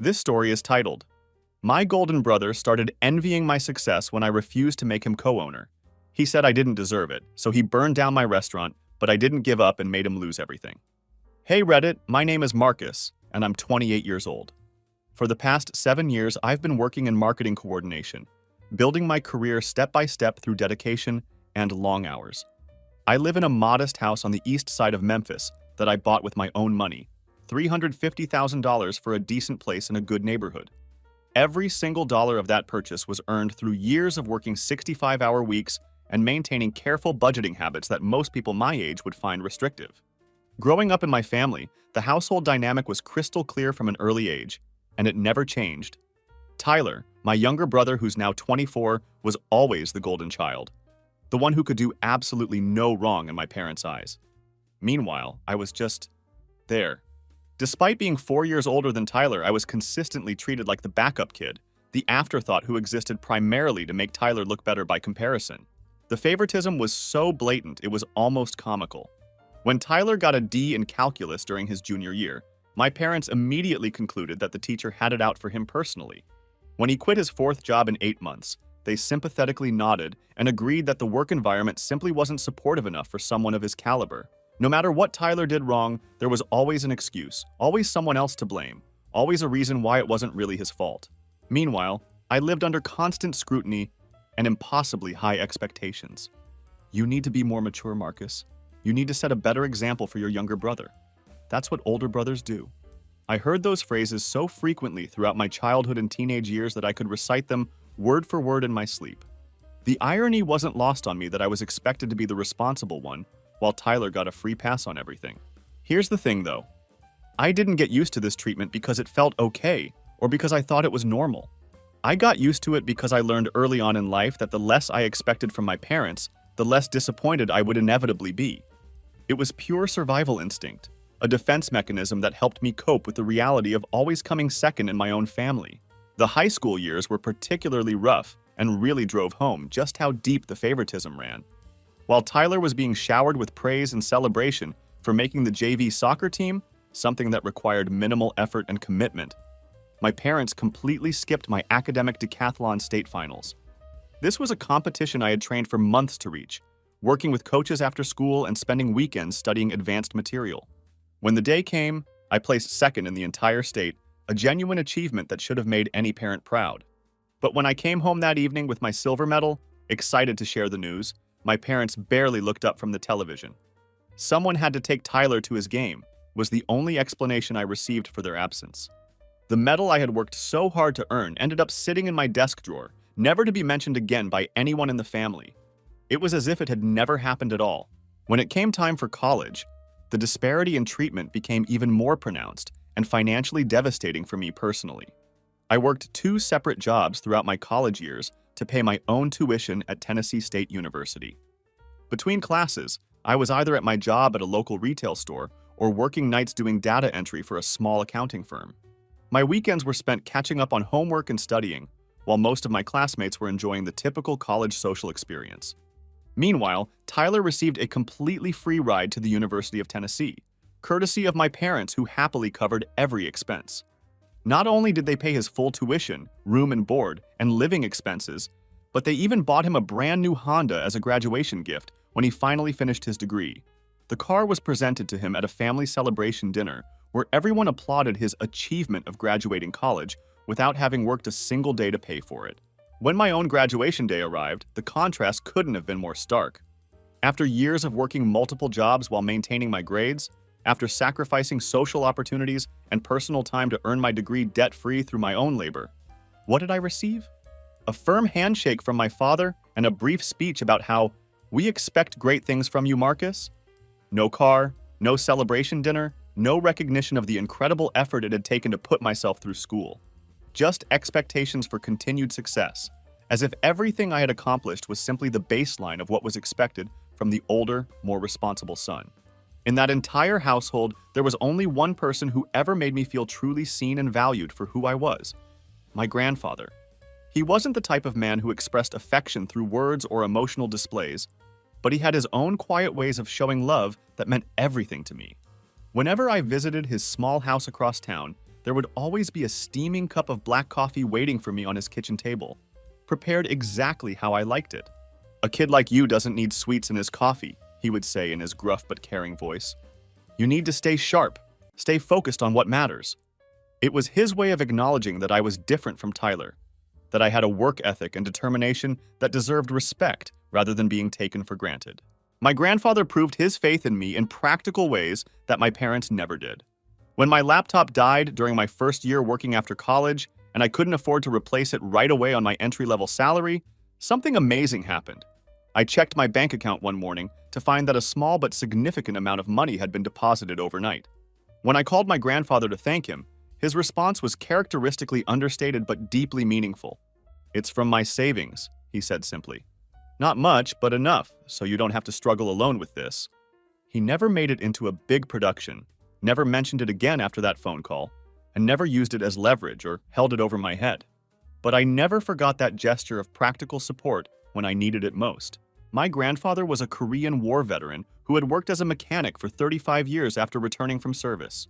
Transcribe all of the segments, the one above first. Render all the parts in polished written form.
This story is titled, My Golden Brother Started Envying My Success When I Refused to Make Him Co-Owner. He said I didn't deserve it, so he burned down my restaurant, but I didn't give up and made him lose everything. Hey Reddit, my name is Marcus, and I'm 28 years old. For the past 7 years, I've been working in marketing coordination, building my career step by step through dedication and long hours. I live in a modest house on the east side of Memphis that I bought with my own money, $350,000 for a decent place in a good neighborhood. Every single dollar of that purchase was earned through years of working 65-hour weeks and maintaining careful budgeting habits that most people my age would find restrictive. Growing up in my family, the household dynamic was crystal clear from an early age, and it never changed. Tyler, my younger brother who's now 24, was always the golden child, the one who could do absolutely no wrong in my parents' eyes. Meanwhile, I was just there. Despite being 4 years older than Tyler, I was consistently treated like the backup kid, the afterthought who existed primarily to make Tyler look better by comparison. The favoritism was so blatant it was almost comical. When Tyler got a D in calculus during his junior year, my parents immediately concluded that the teacher had it out for him personally. When he quit his fourth job in 8 months, they sympathetically nodded and agreed that the work environment simply wasn't supportive enough for someone of his caliber. No matter what Tyler did wrong, there was always an excuse, always someone else to blame, always a reason why it wasn't really his fault. Meanwhile, I lived under constant scrutiny and impossibly high expectations. You need to be more mature, Marcus. You need to set a better example for your younger brother. That's what older brothers do. I heard those phrases so frequently throughout my childhood and teenage years that I could recite them word for word in my sleep. The irony wasn't lost on me that I was expected to be the responsible one, while Tyler got a free pass on everything. Here's the thing though. I didn't get used to this treatment because it felt okay, or because I thought it was normal. I got used to it because I learned early on in life that the less I expected from my parents, the less disappointed I would inevitably be. It was pure survival instinct, a defense mechanism that helped me cope with the reality of always coming second in my own family. The high school years were particularly rough and really drove home just how deep the favoritism ran. While Tyler was being showered with praise and celebration for making the JV soccer team, something that required minimal effort and commitment, my parents completely skipped my academic decathlon state finals. This was a competition I had trained for months to reach, working with coaches after school and spending weekends studying advanced material. When the day came, I placed second in the entire state, a genuine achievement that should have made any parent proud. But when I came home that evening with my silver medal, excited to share the news, my parents barely looked up from the television. Someone had to take Tyler to his game, was the only explanation I received for their absence. The medal I had worked so hard to earn ended up sitting in my desk drawer, never to be mentioned again by anyone in the family. It was as if it had never happened at all. When it came time for college, the disparity in treatment became even more pronounced and financially devastating for me personally. I worked 2 separate jobs throughout my college years to pay my own tuition at Tennessee State University. Between classes, I was either at my job at a local retail store or working nights doing data entry for a small accounting firm. My weekends were spent catching up on homework and studying, while most of my classmates were enjoying the typical college social experience. Meanwhile, Tyler received a completely free ride to the University of Tennessee, courtesy of my parents who happily covered every expense. Not only did they pay his full tuition, room and board, and living expenses, but they even bought him a brand new Honda as a graduation gift when he finally finished his degree. The car was presented to him at a family celebration dinner where everyone applauded his achievement of graduating college without having worked a single day to pay for it. When my own graduation day arrived, the contrast couldn't have been more stark. After years of working multiple jobs while maintaining my grades, after sacrificing social opportunities and personal time to earn my degree debt-free through my own labor, what did I receive? A firm handshake from my father and a brief speech about how, "We expect great things from you, Marcus." No car, no celebration dinner, no recognition of the incredible effort it had taken to put myself through school. Just expectations for continued success, as if everything I had accomplished was simply the baseline of what was expected from the older, more responsible son. In that entire household, there was only one person who ever made me feel truly seen and valued for who I was: my grandfather. He wasn't the type of man who expressed affection through words or emotional displays, but he had his own quiet ways of showing love that meant everything to me. Whenever I visited his small house across town, there would always be a steaming cup of black coffee waiting for me on his kitchen table, prepared exactly how I liked it. "A kid like you doesn't need sweets in his coffee," he would say in his gruff but caring voice. "You need to stay sharp, stay focused on what matters." It was his way of acknowledging that I was different from Tyler, that I had a work ethic and determination that deserved respect rather than being taken for granted. My grandfather proved his faith in me in practical ways that my parents never did. When my laptop died during my first year working after college, and I couldn't afford to replace it right away on my entry-level salary, something amazing happened. I checked my bank account one morning to find that a small but significant amount of money had been deposited overnight. When I called my grandfather to thank him, his response was characteristically understated but deeply meaningful. "It's from my savings," he said simply. "Not much, but enough, so you don't have to struggle alone with this." He never made it into a big production, never mentioned it again after that phone call, and never used it as leverage or held it over my head. But I never forgot that gesture of practical support when I needed it most. My grandfather was a Korean War veteran who had worked as a mechanic for 35 years after returning from service.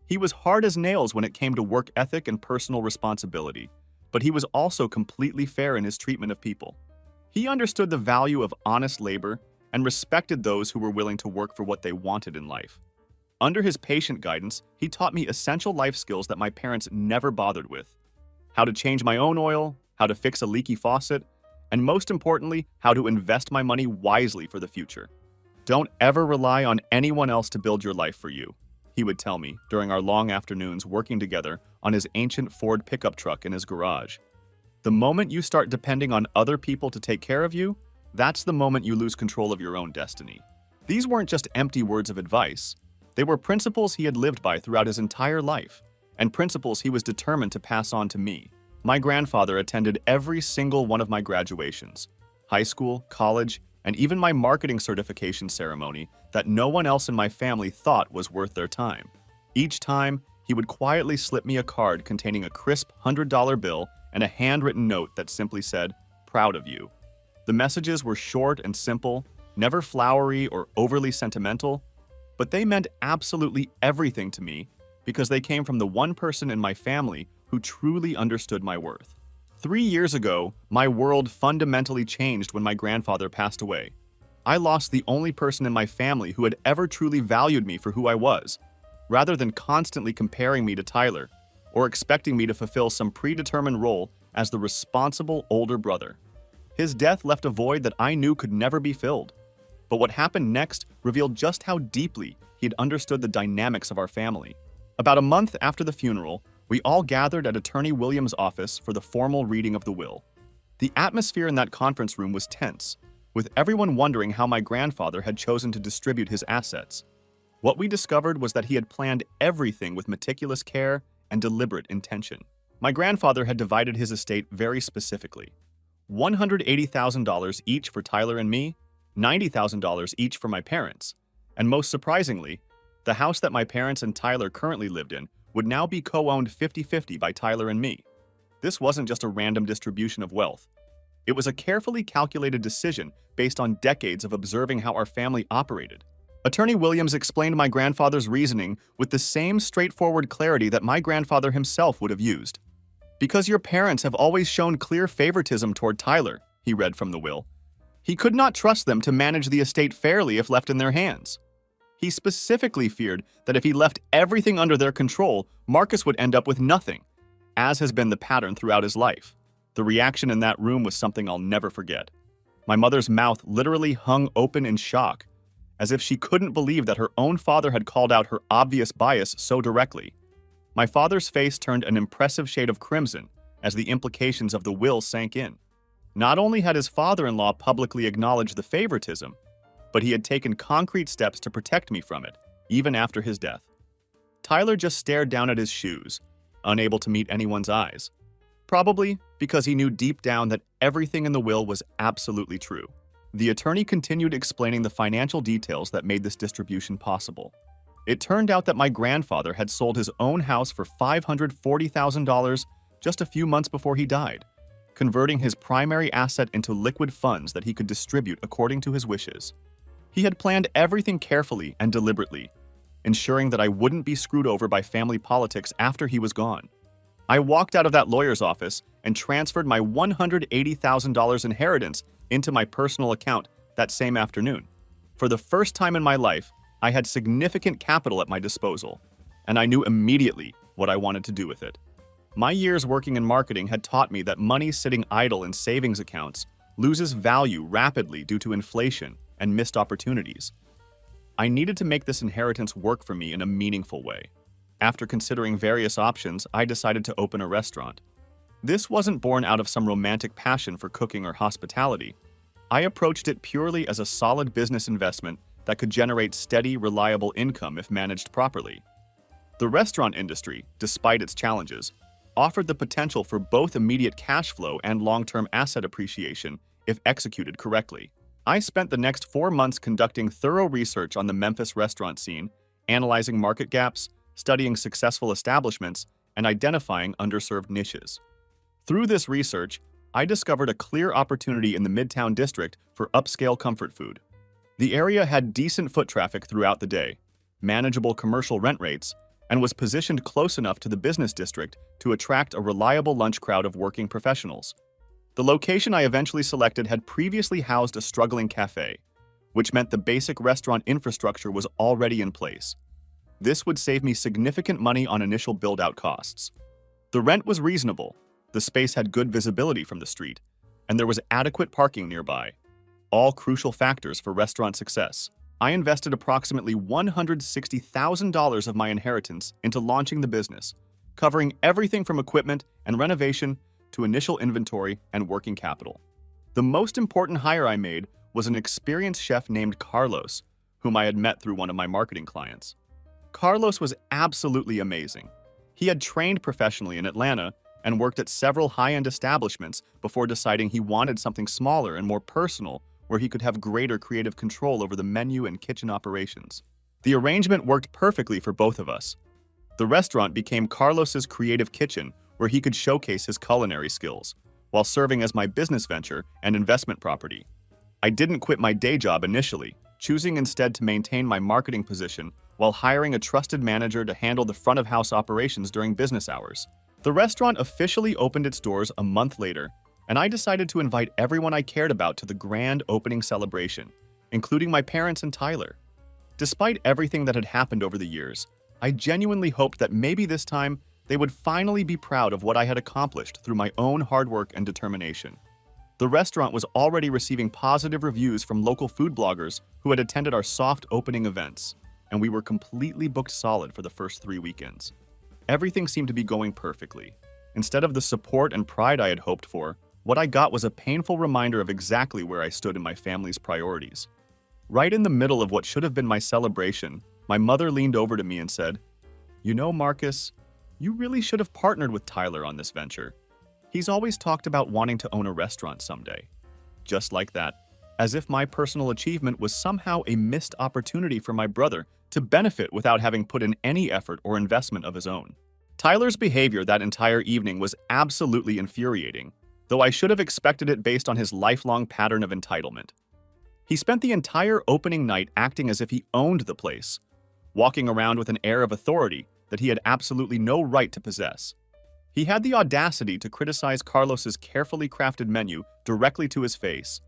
He was hard as nails when it came to work ethic and personal responsibility, but he was also completely fair in his treatment of people. He understood the value of honest labor and respected those who were willing to work for what they wanted in life. Under his patient guidance, he taught me essential life skills that my parents never bothered with: how to change my own oil, how to fix a leaky faucet, and most importantly, how to invest my money wisely for the future. "Don't ever rely on anyone else to build your life for you," he would tell me during our long afternoons working together on his ancient Ford pickup truck in his garage. "The moment you start depending on other people to take care of you, that's the moment you lose control of your own destiny." These weren't just empty words of advice. They were principles he had lived by throughout his entire life, and principles he was determined to pass on to me. My grandfather attended every single one of my graduations, high school, college, and even my marketing certification ceremony that no one else in my family thought was worth their time. Each time, he would quietly slip me a card containing a crisp $100 bill and a handwritten note that simply said, "Proud of you." The messages were short and simple, never flowery or overly sentimental, but they meant absolutely everything to me because they came from the one person in my family who truly understood my worth. 3 years ago, my world fundamentally changed when my grandfather passed away. I lost the only person in my family who had ever truly valued me for who I was, rather than constantly comparing me to Tyler or expecting me to fulfill some predetermined role as the responsible older brother. His death left a void that I knew could never be filled. But what happened next revealed just how deeply he had understood the dynamics of our family. About a month after the funeral, we all gathered at Attorney Williams' office for the formal reading of the will. The atmosphere in that conference room was tense, with everyone wondering how my grandfather had chosen to distribute his assets. What we discovered was that he had planned everything with meticulous care and deliberate intention. My grandfather had divided his estate very specifically: $180,000 each for Tyler and me, $90,000 each for my parents, and most surprisingly, the house that my parents and Tyler currently lived in would now be co-owned 50-50 by Tyler and me. This wasn't just a random distribution of wealth. It was a carefully calculated decision based on decades of observing how our family operated. Attorney Williams explained my grandfather's reasoning with the same straightforward clarity that my grandfather himself would have used. "Because your parents have always shown clear favoritism toward Tyler," he read from the will. "He could not trust them to manage the estate fairly if left in their hands. He specifically feared that if he left everything under their control, Marcus would end up with nothing, as has been the pattern throughout his life." The reaction in that room was something I'll never forget. My mother's mouth literally hung open in shock, as if she couldn't believe that her own father had called out her obvious bias so directly. My father's face turned an impressive shade of crimson as the implications of the will sank in. Not only had his father-in-law publicly acknowledged the favoritism, but he had taken concrete steps to protect me from it, even after his death. Tyler just stared down at his shoes, unable to meet anyone's eyes, probably because he knew deep down that everything in the will was absolutely true. The attorney continued explaining the financial details that made this distribution possible. It turned out that my grandfather had sold his own house for $540,000 just a few months before he died, converting his primary asset into liquid funds that he could distribute according to his wishes. He had planned everything carefully and deliberately, ensuring that I wouldn't be screwed over by family politics after he was gone. I walked out of that lawyer's office and transferred my $180,000 inheritance into my personal account that same afternoon. For the first time in my life, I had significant capital at my disposal, and I knew immediately what I wanted to do with it. My years working in marketing had taught me that money sitting idle in savings accounts loses value rapidly due to inflation and missed opportunities. I needed to make this inheritance work for me in a meaningful way. After considering various options, I decided to open a restaurant. This wasn't born out of some romantic passion for cooking or hospitality. I approached it purely as a solid business investment that could generate steady, reliable income if managed properly. The restaurant industry, despite its challenges, offered the potential for both immediate cash flow and long-term asset appreciation if executed correctly. I spent the next 4 months conducting thorough research on the Memphis restaurant scene, analyzing market gaps, studying successful establishments, and identifying underserved niches. Through this research, I discovered a clear opportunity in the Midtown district for upscale comfort food. The area had decent foot traffic throughout the day, manageable commercial rent rates, and was positioned close enough to the business district to attract a reliable lunch crowd of working professionals. The location I eventually selected had previously housed a struggling cafe, which meant the basic restaurant infrastructure was already in place. This would save me significant money on initial build-out costs. The rent was reasonable, the space had good visibility from the street, and there was adequate parking nearby, all crucial factors for restaurant success. I invested approximately $160,000 of my inheritance into launching the business, covering everything from equipment and renovation to initial inventory and working capital. The most important hire I made was an experienced chef named Carlos, whom I had met through one of my marketing clients. Carlos was absolutely amazing. He had trained professionally in Atlanta and worked at several high-end establishments before deciding he wanted something smaller and more personal where he could have greater creative control over the menu and kitchen operations. The arrangement worked perfectly for both of us. The restaurant became Carlos's creative kitchen where he could showcase his culinary skills, while serving as my business venture and investment property. I didn't quit my day job initially, choosing instead to maintain my marketing position while hiring a trusted manager to handle the front-of-house operations during business hours. The restaurant officially opened its doors a month later, and I decided to invite everyone I cared about to the grand opening celebration, including my parents and Tyler. Despite everything that had happened over the years, I genuinely hoped that maybe this time they would finally be proud of what I had accomplished through my own hard work and determination. The restaurant was already receiving positive reviews from local food bloggers who had attended our soft opening events, and we were completely booked solid for the first 3 weekends. Everything seemed to be going perfectly. Instead of the support and pride I had hoped for, what I got was a painful reminder of exactly where I stood in my family's priorities. Right in the middle of what should have been my celebration, my mother leaned over to me and said, "You know, Marcus, you really should have partnered with Tyler on this venture. He's always talked about wanting to own a restaurant someday." Just like that, as if my personal achievement was somehow a missed opportunity for my brother to benefit without having put in any effort or investment of his own. Tyler's behavior that entire evening was absolutely infuriating, though I should have expected it based on his lifelong pattern of entitlement. He spent the entire opening night acting as if he owned the place, walking around with an air of authority that he had absolutely no right to possess. He had the audacity to criticize Carlos's carefully crafted menu directly to his face,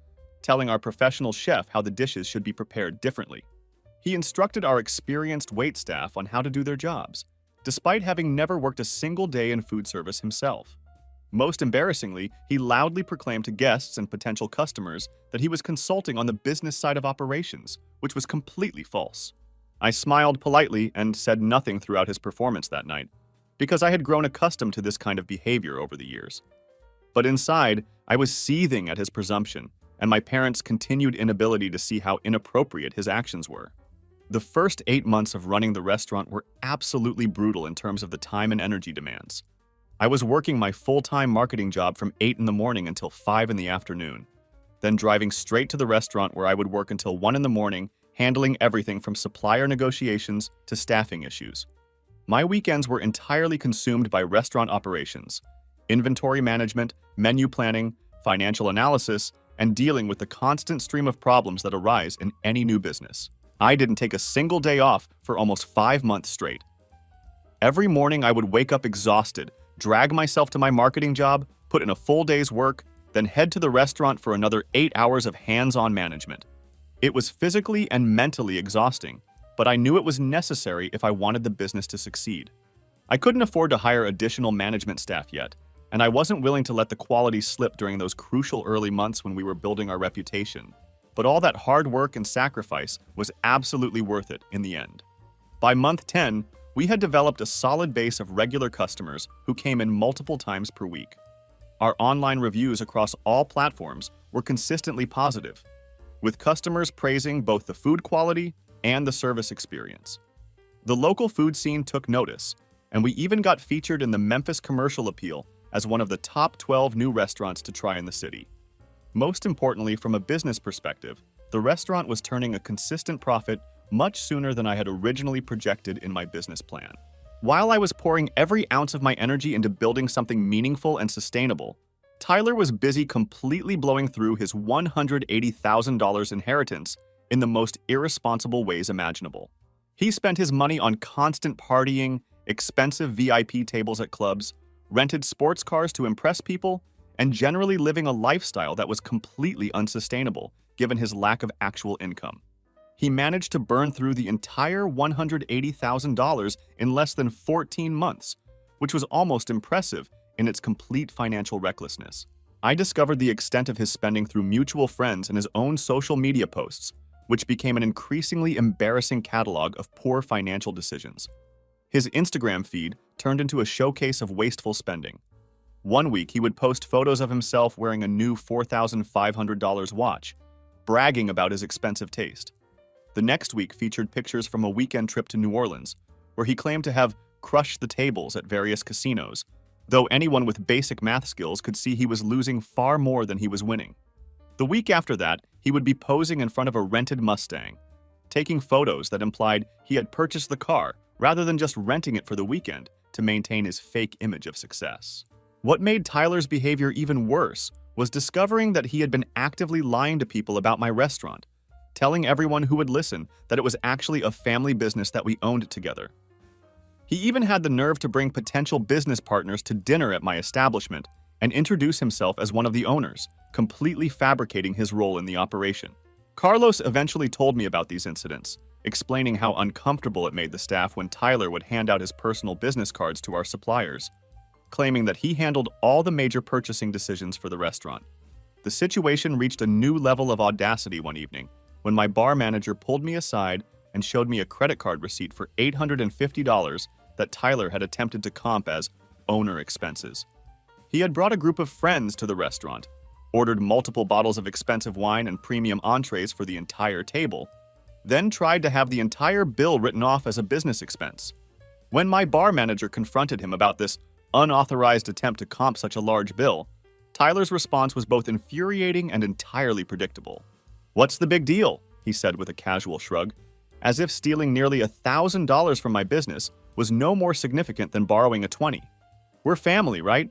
telling our professional chef how the dishes should be prepared differently. He instructed our experienced waitstaff on how to do their jobs, despite having never worked a single day in food service himself. Most embarrassingly, he loudly proclaimed to guests and potential customers that he was consulting on the business side of operations, which was completely false. I smiled politely and said nothing throughout his performance that night, because I had grown accustomed to this kind of behavior over the years. But inside, I was seething at his presumption, and my parents' continued inability to see how inappropriate his actions were. The first 8 months of running the restaurant were absolutely brutal in terms of the time and energy demands. I was working my full-time marketing job from 8 in the morning until 5 in the afternoon, then driving straight to the restaurant where I would work until 1 in the morning, handling everything from supplier negotiations to staffing issues. My weekends were entirely consumed by restaurant operations, inventory management, menu planning, financial analysis, and dealing with the constant stream of problems that arise in any new business. I didn't take a single day off for almost 5 months straight. Every morning I would wake up exhausted, drag myself to my marketing job, put in a full day's work, then head to the restaurant for another 8 hours of hands-on management. It was physically and mentally exhausting, but I knew it was necessary if I wanted the business to succeed. I couldn't afford to hire additional management staff yet, and I wasn't willing to let the quality slip during those crucial early months when we were building our reputation. But all that hard work and sacrifice was absolutely worth it in the end. By month 10, we had developed a solid base of regular customers who came in multiple times per week. Our online reviews across all platforms were consistently positive, with customers praising both the food quality and the service experience. The local food scene took notice, and we even got featured in the Memphis Commercial Appeal as one of the top 12 new restaurants to try in the city. Most importantly, from a business perspective, the restaurant was turning a consistent profit much sooner than I had originally projected in my business plan. While I was pouring every ounce of my energy into building something meaningful and sustainable, Tyler was busy completely blowing through his $180,000 inheritance in the most irresponsible ways imaginable. He spent his money on constant partying, expensive VIP tables at clubs, rented sports cars to impress people, and generally living a lifestyle that was completely unsustainable given his lack of actual income. He managed to burn through the entire $180,000 in less than 14 months, which was almost impressive in its complete financial recklessness. I discovered the extent of his spending through mutual friends and his own social media posts, which became an increasingly embarrassing catalog of poor financial decisions. His Instagram feed turned into a showcase of wasteful spending. One week, he would post photos of himself wearing a new $4,500 watch, bragging about his expensive taste. The next week featured pictures from a weekend trip to New Orleans, where he claimed to have crushed the tables at various casinos, though anyone with basic math skills could see he was losing far more than he was winning. The week after that, he would be posing in front of a rented Mustang, taking photos that implied he had purchased the car rather than just renting it for the weekend to maintain his fake image of success. What made Tyler's behavior even worse was discovering that he had been actively lying to people about my restaurant, telling everyone who would listen that it was actually a family business that we owned together. He even had the nerve to bring potential business partners to dinner at my establishment and introduce himself as one of the owners, completely fabricating his role in the operation. Carlos eventually told me about these incidents, explaining how uncomfortable it made the staff when Tyler would hand out his personal business cards to our suppliers, claiming that he handled all the major purchasing decisions for the restaurant. The situation reached a new level of audacity one evening when my bar manager pulled me aside and showed me a credit card receipt for $850 that Tyler had attempted to comp as owner expenses. He had brought a group of friends to the restaurant, ordered multiple bottles of expensive wine and premium entrees for the entire table, then tried to have the entire bill written off as a business expense. When my bar manager confronted him about this unauthorized attempt to comp such a large bill, Tyler's response was both infuriating and entirely predictable. "What's the big deal?" he said with a casual shrug, as if stealing nearly $1,000 from my business was no more significant than borrowing a 20. "We're family, right?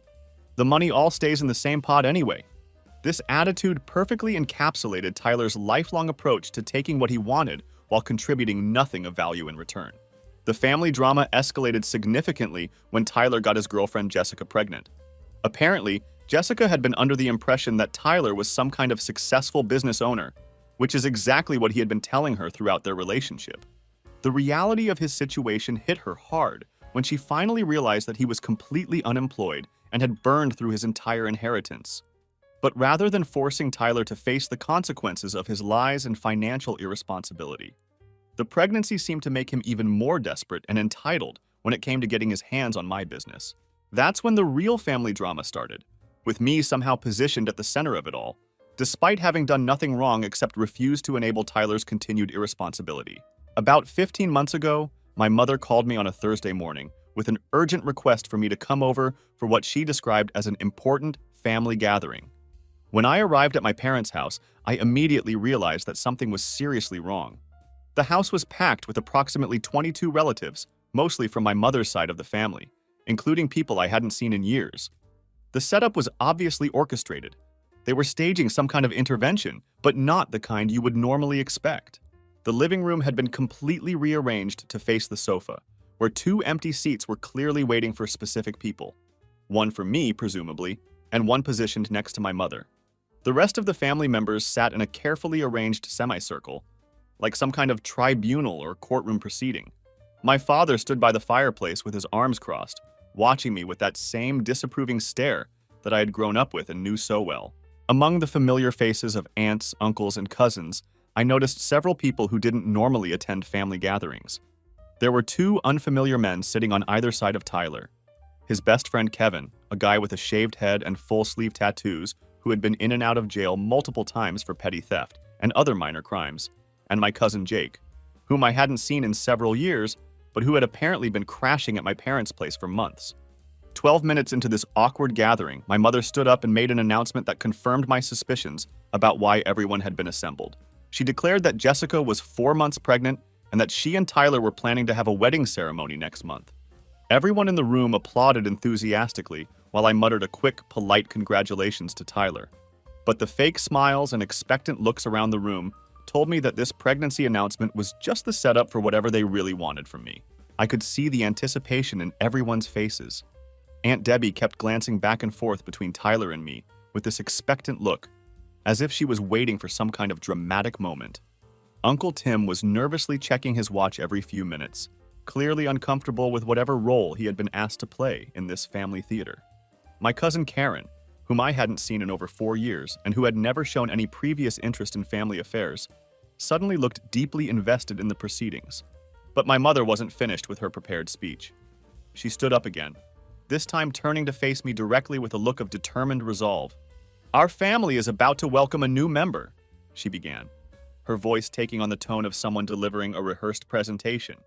The money all stays in the same pot anyway." This attitude perfectly encapsulated Tyler's lifelong approach to taking what he wanted while contributing nothing of value in return. The family drama escalated significantly when Tyler got his girlfriend Jessica pregnant. Apparently, Jessica had been under the impression that Tyler was some kind of successful business owner, which is exactly what he had been telling her throughout their relationship. The reality of his situation hit her hard when she finally realized that he was completely unemployed and had burned through his entire inheritance. But rather than forcing Tyler to face the consequences of his lies and financial irresponsibility, the pregnancy seemed to make him even more desperate and entitled when it came to getting his hands on my business. That's when the real family drama started, with me somehow positioned at the center of it all, despite having done nothing wrong except refuse to enable Tyler's continued irresponsibility. About 15 months ago, my mother called me on a Thursday morning with an urgent request for me to come over for what she described as an important family gathering. When I arrived at my parents' house, I immediately realized that something was seriously wrong. The house was packed with approximately 22 relatives, mostly from my mother's side of the family, including people I hadn't seen in years. The setup was obviously orchestrated. They were staging some kind of intervention, but not the kind you would normally expect. The living room had been completely rearranged to face the sofa, where two empty seats were clearly waiting for specific people. One for me, presumably, and one positioned next to my mother. The rest of the family members sat in a carefully arranged semicircle, like some kind of tribunal or courtroom proceeding. My father stood by the fireplace with his arms crossed, watching me with that same disapproving stare that I had grown up with and knew so well. Among the familiar faces of aunts, uncles, and cousins, I noticed several people who didn't normally attend family gatherings. There were two unfamiliar men sitting on either side of Tyler. His best friend Kevin, a guy with a shaved head and full-sleeve tattoos who had been in and out of jail multiple times for petty theft and other minor crimes, and my cousin Jake, whom I hadn't seen in several years, but who had apparently been crashing at my parents' place for months. 12 minutes into this awkward gathering, my mother stood up and made an announcement that confirmed my suspicions about why everyone had been assembled. She declared that Jessica was 4 months pregnant and that she and Tyler were planning to have a wedding ceremony next month. Everyone in the room applauded enthusiastically while I muttered a quick, polite congratulations to Tyler. But the fake smiles and expectant looks around the room told me that this pregnancy announcement was just the setup for whatever they really wanted from me. I could see the anticipation in everyone's faces. Aunt Debbie kept glancing back and forth between Tyler and me with this expectant look, as if she was waiting for some kind of dramatic moment. Uncle Tim was nervously checking his watch every few minutes, clearly uncomfortable with whatever role he had been asked to play in this family theater. My cousin Karen, whom I hadn't seen in over 4 years and who had never shown any previous interest in family affairs, suddenly looked deeply invested in the proceedings. But my mother wasn't finished with her prepared speech. She stood up again, this time turning to face me directly with a look of determined resolve. "Our family is about to welcome a new member," she began, her voice taking on the tone of someone delivering a rehearsed presentation.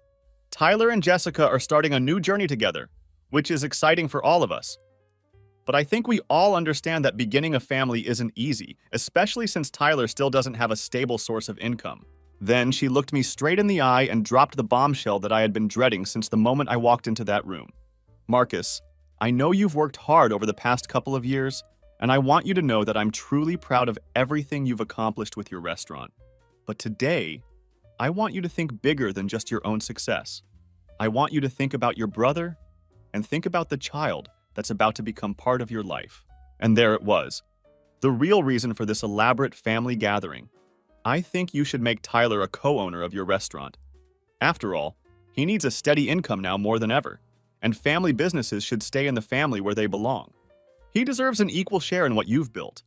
"Tyler and Jessica are starting a new journey together, which is exciting for all of us. But I think we all understand that beginning a family isn't easy, especially since Tyler still doesn't have a stable source of income." Then she looked me straight in the eye and dropped the bombshell that I had been dreading since the moment I walked into that room. "Marcus, I know you've worked hard over the past couple of years, and I want you to know that I'm truly proud of everything you've accomplished with your restaurant. But today, I want you to think bigger than just your own success. I want you to think about your brother and think about the child that's about to become part of your life." And there it was, the real reason for this elaborate family gathering. I think you should make Tyler a co-owner of your restaurant. After all, he needs a steady income now more than ever, and family businesses should stay in the family where they belong. He deserves an equal share in what you've built,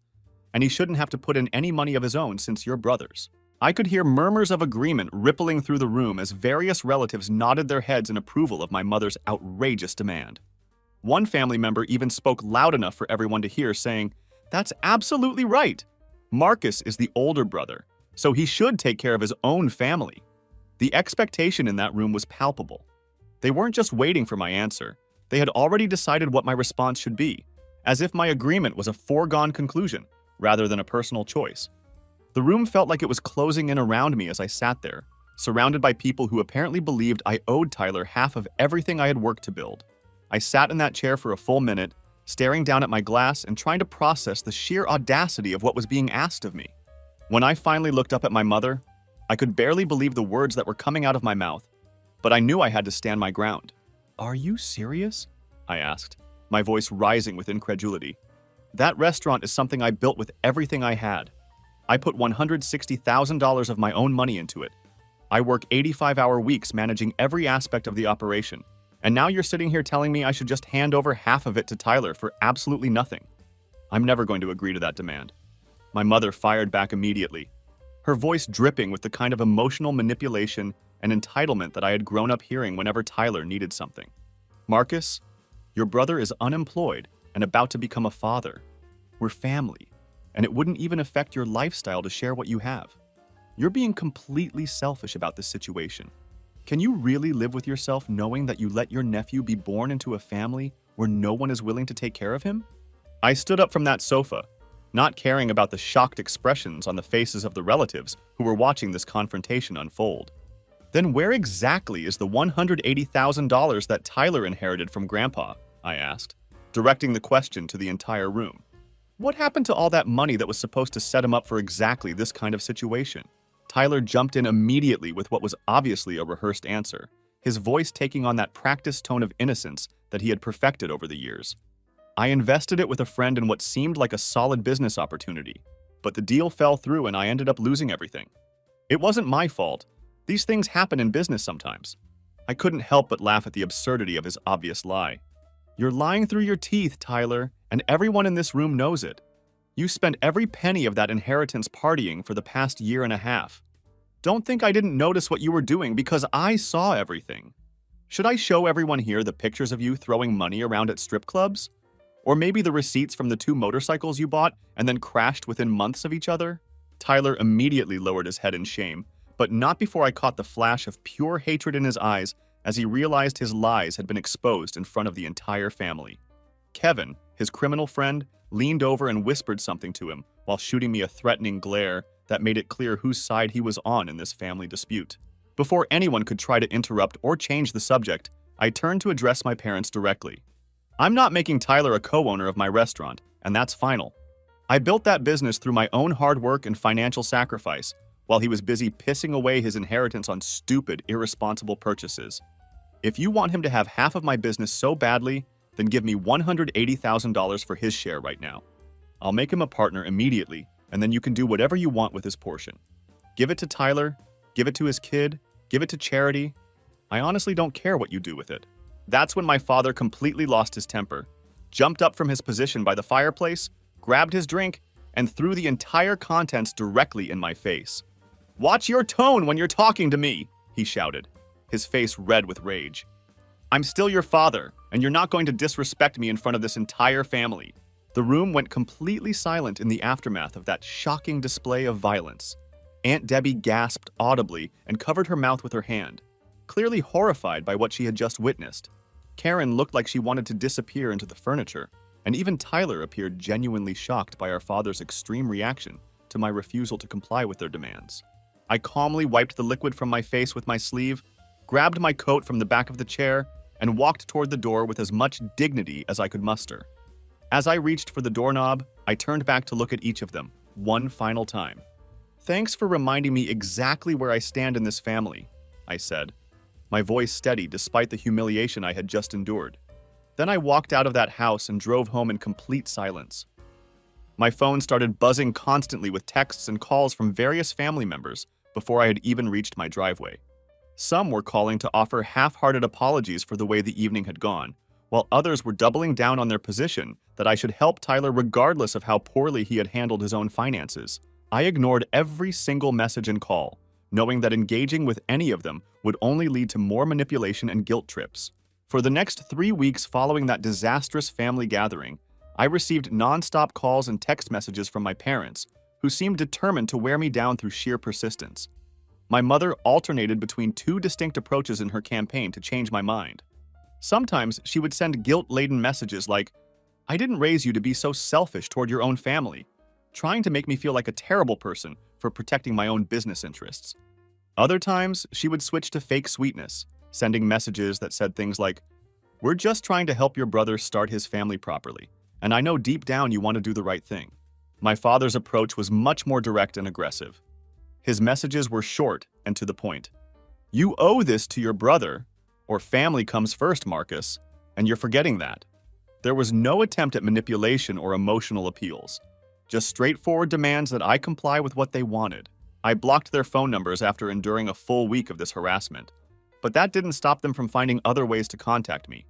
and he shouldn't have to put in any money of his own since you're brothers. I could hear murmurs of agreement rippling through the room as various relatives nodded their heads in approval of my mother's outrageous demand. One family member even spoke loud enough for everyone to hear, saying, "That's absolutely right. Marcus is the older brother, so he should take care of his own family." The expectation in that room was palpable. They weren't just waiting for my answer. They had already decided what my response should be, as if my agreement was a foregone conclusion rather than a personal choice. The room felt like it was closing in around me as I sat there, surrounded by people who apparently believed I owed Tyler half of everything I had worked to build. I sat in that chair for a full minute, staring down at my glass and trying to process the sheer audacity of what was being asked of me. When I finally looked up at my mother, I could barely believe the words that were coming out of my mouth, but I knew I had to stand my ground. "Are you serious?" I asked, my voice rising with incredulity. "That restaurant is something I built with everything I had. I put $160,000 of my own money into it. I work 85-hour weeks managing every aspect of the operation, and now you're sitting here telling me I should just hand over half of it to Tyler for absolutely nothing. I'm never going to agree to that demand." My mother fired back immediately, her voice dripping with the kind of emotional manipulation and entitlement that I had grown up hearing whenever Tyler needed something. "Marcus, your brother is unemployed and about to become a father. We're family, and it wouldn't even affect your lifestyle to share what you have. You're being completely selfish about this situation. Can you really live with yourself knowing that you let your nephew be born into a family where no one is willing to take care of him?" I stood up from that sofa, not caring about the shocked expressions on the faces of the relatives who were watching this confrontation unfold. "Then where exactly is the $180,000 that Tyler inherited from Grandpa?" I asked, directing the question to the entire room. "What happened to all that money that was supposed to set him up for exactly this kind of situation?" Tyler jumped in immediately with what was obviously a rehearsed answer, his voice taking on that practiced tone of innocence that he had perfected over the years. I invested it with a friend in what seemed like a solid business opportunity, but the deal fell through and I ended up losing everything. It wasn't my fault. These things happen in business sometimes. I couldn't help but laugh at the absurdity of his obvious lie. You're lying through your teeth, Tyler, and everyone in this room knows it. You spent every penny of that inheritance partying for the past year and a half. Don't think I didn't notice what you were doing because I saw everything. Should I show everyone here the pictures of you throwing money around at strip clubs? Or maybe the receipts from the 2 motorcycles you bought and then crashed within months of each other? Tyler immediately lowered his head in shame, but not before I caught the flash of pure hatred in his eyes as he realized his lies had been exposed in front of the entire family. Kevin, his criminal friend, leaned over and whispered something to him while shooting me a threatening glare that made it clear whose side he was on in this family dispute. Before anyone could try to interrupt or change the subject, I turned to address my parents directly. I'm not making Tyler a co-owner of my restaurant, and that's final. I built that business through my own hard work and financial sacrifice, while he was busy pissing away his inheritance on stupid, irresponsible purchases. If you want him to have half of my business so badly, then give me $180,000 for his share right now. I'll make him a partner immediately, and then you can do whatever you want with his portion. Give it to Tyler, give it to his kid, give it to charity. I honestly don't care what you do with it. That's when my father completely lost his temper, jumped up from his position by the fireplace, grabbed his drink, and threw the entire contents directly in my face. "Watch your tone when you're talking to me," he shouted, his face red with rage. "I'm still your father, and you're not going to disrespect me in front of this entire family." The room went completely silent in the aftermath of that shocking display of violence. Aunt Debbie gasped audibly and covered her mouth with her hand, clearly horrified by what she had just witnessed. Karen looked like she wanted to disappear into the furniture, and even Tyler appeared genuinely shocked by our father's extreme reaction to my refusal to comply with their demands. I calmly wiped the liquid from my face with my sleeve, grabbed my coat from the back of the chair, and walked toward the door with as much dignity as I could muster. As I reached for the doorknob, I turned back to look at each of them, one final time. "Thanks for reminding me exactly where I stand in this family," I said, my voice steady despite the humiliation I had just endured. Then I walked out of that house and drove home in complete silence. My phone started buzzing constantly with texts and calls from various family members before I had even reached my driveway. Some were calling to offer half-hearted apologies for the way the evening had gone, while others were doubling down on their position that I should help Tyler regardless of how poorly he had handled his own finances. I ignored every single message and call, knowing that engaging with any of them would only lead to more manipulation and guilt trips. For the next 3 weeks following that disastrous family gathering, I received non-stop calls and text messages from my parents, who seemed determined to wear me down through sheer persistence. My mother alternated between 2 distinct approaches in her campaign to change my mind. Sometimes she would send guilt-laden messages like, "I didn't raise you to be so selfish toward your own family," trying to make me feel like a terrible person for protecting my own business interests. Other times, she would switch to fake sweetness, sending messages that said things like, "We're just trying to help your brother start his family properly, and I know deep down you want to do the right thing." My father's approach was much more direct and aggressive. His messages were short and to the point. "You owe this to your brother, or family comes first, Marcus, and you're forgetting that." There was no attempt at manipulation or emotional appeals, just straightforward demands that I comply with what they wanted. I blocked their phone numbers after enduring a full week of this harassment, but that didn't stop them from finding other ways to contact me.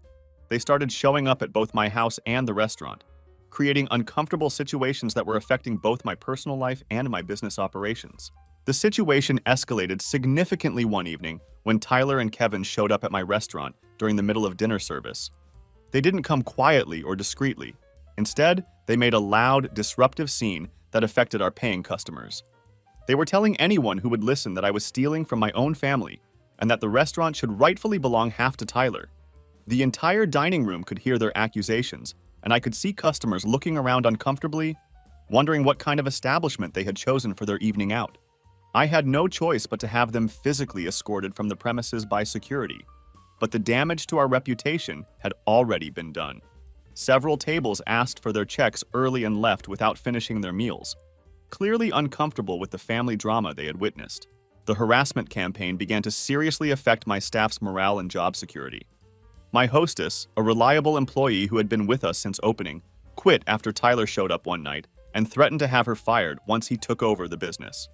They started showing up at both my house and the restaurant, creating uncomfortable situations that were affecting both my personal life and my business operations. The situation escalated significantly one evening when Tyler and Kevin showed up at my restaurant during the middle of dinner service. They didn't come quietly or discreetly. Instead, they made a loud, disruptive scene that affected our paying customers. They were telling anyone who would listen that I was stealing from my own family and that the restaurant should rightfully belong half to Tyler. The entire dining room could hear their accusations, and I could see customers looking around uncomfortably, wondering what kind of establishment they had chosen for their evening out. I had no choice but to have them physically escorted from the premises by security, but the damage to our reputation had already been done. Several tables asked for their checks early and left without finishing their meals, clearly uncomfortable with the family drama they had witnessed. The harassment campaign began to seriously affect my staff's morale and job security. My hostess, a reliable employee who had been with us since opening, quit after Tyler showed up one night and threatened to have her fired once he took over the business.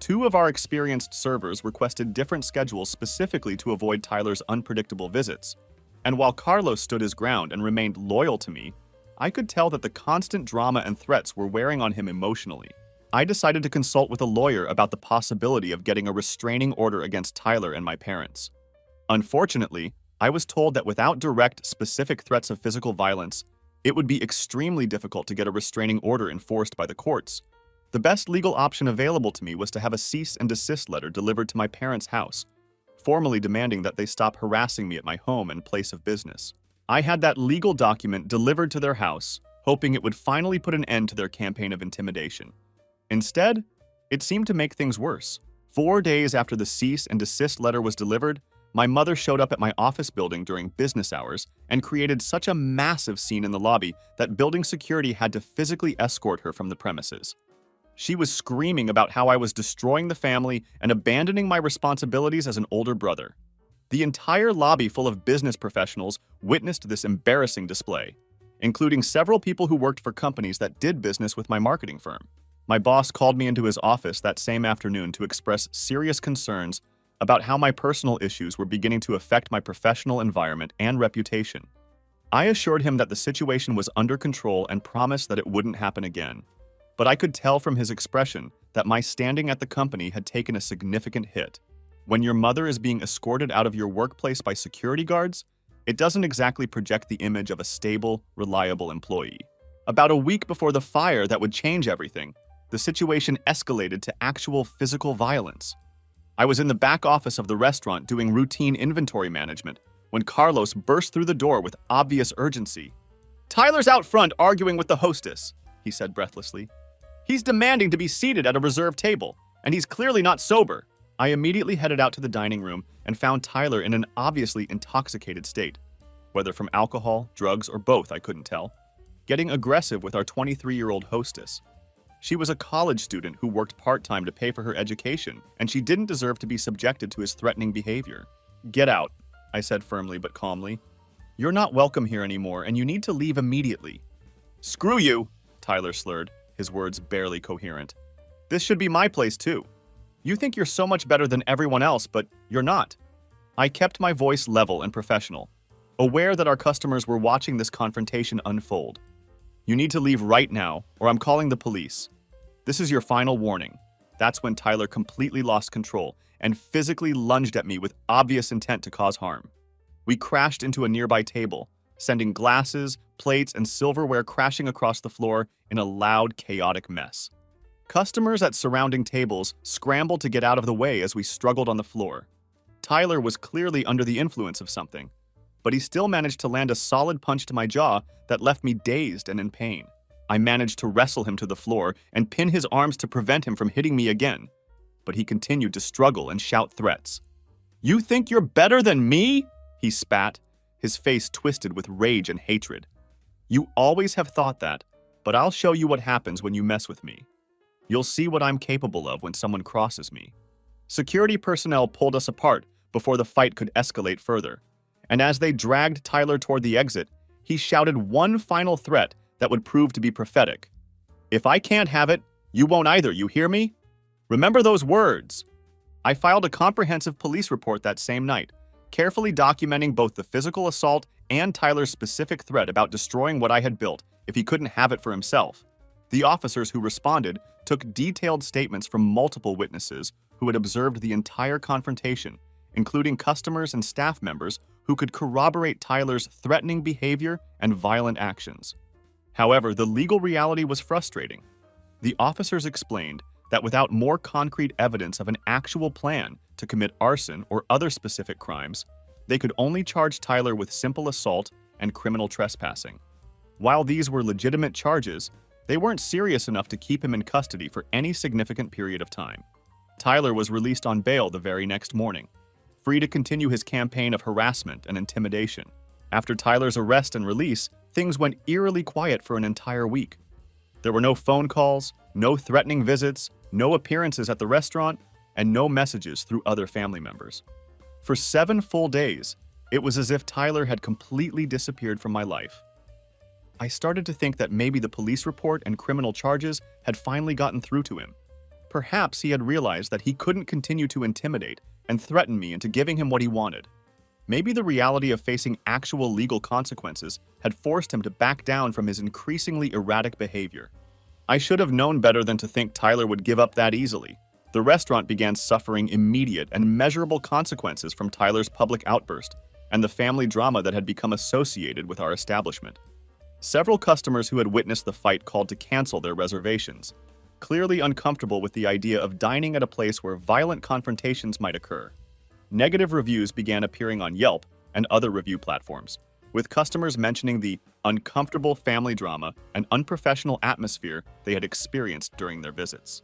Two of our experienced servers requested different schedules specifically to avoid Tyler's unpredictable visits. And while Carlos stood his ground and remained loyal to me, I could tell that the constant drama and threats were wearing on him emotionally. I decided to consult with a lawyer about the possibility of getting a restraining order against Tyler and my parents. Unfortunately, I was told that without direct, specific threats of physical violence, it would be extremely difficult to get a restraining order enforced by the courts. The best legal option available to me was to have a cease and desist letter delivered to my parents' house, formally demanding that they stop harassing me at my home and place of business. I had that legal document delivered to their house, hoping it would finally put an end to their campaign of intimidation. Instead, it seemed to make things worse. 4 days after the cease and desist letter was delivered, my mother showed up at my office building during business hours and created such a massive scene in the lobby that building security had to physically escort her from the premises. She was screaming about how I was destroying the family and abandoning my responsibilities as an older brother. The entire lobby full of business professionals witnessed this embarrassing display, including several people who worked for companies that did business with my marketing firm. My boss called me into his office that same afternoon to express serious concerns about how my personal issues were beginning to affect my professional environment and reputation. I assured him that the situation was under control and promised that it wouldn't happen again. But I could tell from his expression that my standing at the company had taken a significant hit. When your mother is being escorted out of your workplace by security guards, it doesn't exactly project the image of a stable, reliable employee. About a week before the fire that would change everything, the situation escalated to actual physical violence. I was in the back office of the restaurant doing routine inventory management when Carlos burst through the door with obvious urgency. "Tyler's out front arguing with the hostess," he said breathlessly. "He's demanding to be seated at a reserved table, and he's clearly not sober." I immediately headed out to the dining room and found Tyler in an obviously intoxicated state, whether from alcohol, drugs, or both, I couldn't tell, getting aggressive with our 23-year-old hostess. She was a college student who worked part-time to pay for her education, and she didn't deserve to be subjected to his threatening behavior. "Get out," I said firmly but calmly. "You're not welcome here anymore, and you need to leave immediately." "Screw you," Tyler slurred, his words barely coherent. "This should be my place too. You think you're so much better than everyone else, but you're not." I kept my voice level and professional, aware that our customers were watching this confrontation unfold. "You need to leave right now, or I'm calling the police. This is your final warning." That's when Tyler completely lost control and physically lunged at me with obvious intent to cause harm. We crashed into a nearby table, sending glasses, plates, and silverware crashing across the floor in a loud, chaotic mess. Customers at surrounding tables scrambled to get out of the way as we struggled on the floor. Tyler was clearly under the influence of something, but he still managed to land a solid punch to my jaw that left me dazed and in pain. I managed to wrestle him to the floor and pin his arms to prevent him from hitting me again, but he continued to struggle and shout threats. "You think you're better than me?" he spat, his face twisted with rage and hatred. "You always have thought that, but I'll show you what happens when you mess with me. You'll see what I'm capable of when someone crosses me." Security personnel pulled us apart before the fight could escalate further, and as they dragged Tyler toward the exit, he shouted one final threat that would prove to be prophetic. "If I can't have it, you won't either, you hear me? Remember those words." I filed a comprehensive police report that same night, carefully documenting both the physical assault and Tyler's specific threat about destroying what I had built if he couldn't have it for himself. The officers who responded took detailed statements from multiple witnesses who had observed the entire confrontation, including customers and staff members who could corroborate Tyler's threatening behavior and violent actions. However, the legal reality was frustrating. The officers explained that without more concrete evidence of an actual plan to commit arson or other specific crimes, they could only charge Tyler with simple assault and criminal trespassing. While these were legitimate charges, they weren't serious enough to keep him in custody for any significant period of time. Tyler was released on bail the very next morning, free to continue his campaign of harassment and intimidation. After Tyler's arrest and release, things went eerily quiet for an entire week. There were no phone calls, no threatening visits, no appearances at the restaurant, and no messages through other family members. For 7 full days, it was as if Tyler had completely disappeared from my life. I started to think that maybe the police report and criminal charges had finally gotten through to him. Perhaps he had realized that he couldn't continue to intimidate and threaten me into giving him what he wanted. Maybe the reality of facing actual legal consequences had forced him to back down from his increasingly erratic behavior. I should have known better than to think Tyler would give up that easily. The restaurant began suffering immediate and measurable consequences from Tyler's public outburst and the family drama that had become associated with our establishment. Several customers who had witnessed the fight called to cancel their reservations, clearly uncomfortable with the idea of dining at a place where violent confrontations might occur. Negative reviews began appearing on Yelp and other review platforms, with customers mentioning the uncomfortable family drama and unprofessional atmosphere they had experienced during their visits.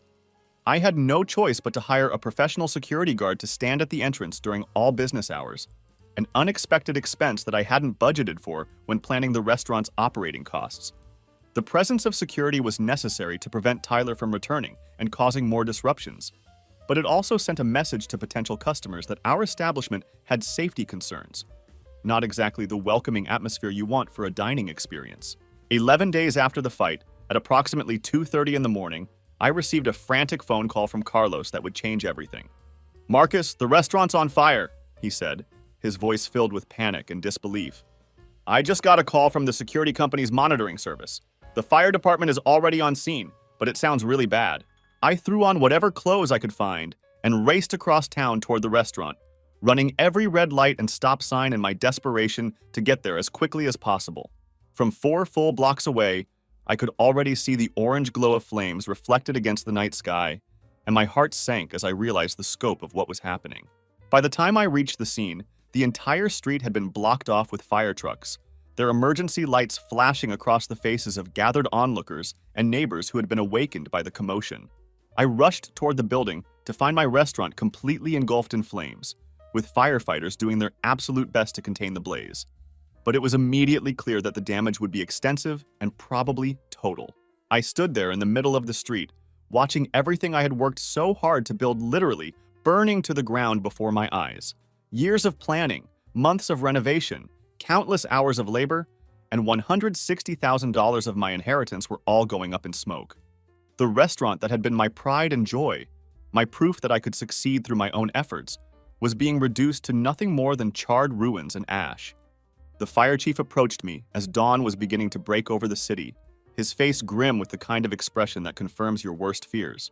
I had no choice but to hire a professional security guard to stand at the entrance during all business hours, an unexpected expense that I hadn't budgeted for when planning the restaurant's operating costs. The presence of security was necessary to prevent Tyler from returning and causing more disruptions, but it also sent a message to potential customers that our establishment had safety concerns. Not exactly the welcoming atmosphere you want for a dining experience. 11 days after the fight, at approximately 2:30 in the morning, I received a frantic phone call from Carlos that would change everything. "Marcus, the restaurant's on fire," he said, his voice filled with panic and disbelief. "I just got a call from the security company's monitoring service. The fire department is already on scene, but it sounds really bad." I threw on whatever clothes I could find and raced across town toward the restaurant, running every red light and stop sign in my desperation to get there as quickly as possible. From 4 full blocks away, I could already see the orange glow of flames reflected against the night sky, and my heart sank as I realized the scope of what was happening. By the time I reached the scene, the entire street had been blocked off with fire trucks, their emergency lights flashing across the faces of gathered onlookers and neighbors who had been awakened by the commotion. I rushed toward the building to find my restaurant completely engulfed in flames, with firefighters doing their absolute best to contain the blaze. But it was immediately clear that the damage would be extensive and probably total. I stood there in the middle of the street, watching everything I had worked so hard to build literally burning to the ground before my eyes. Years of planning, months of renovation, countless hours of labor, and $160,000 of my inheritance were all going up in smoke. The restaurant that had been my pride and joy, my proof that I could succeed through my own efforts, was being reduced to nothing more than charred ruins and ash. The fire chief approached me as dawn was beginning to break over the city, his face grim with the kind of expression that confirms your worst fears.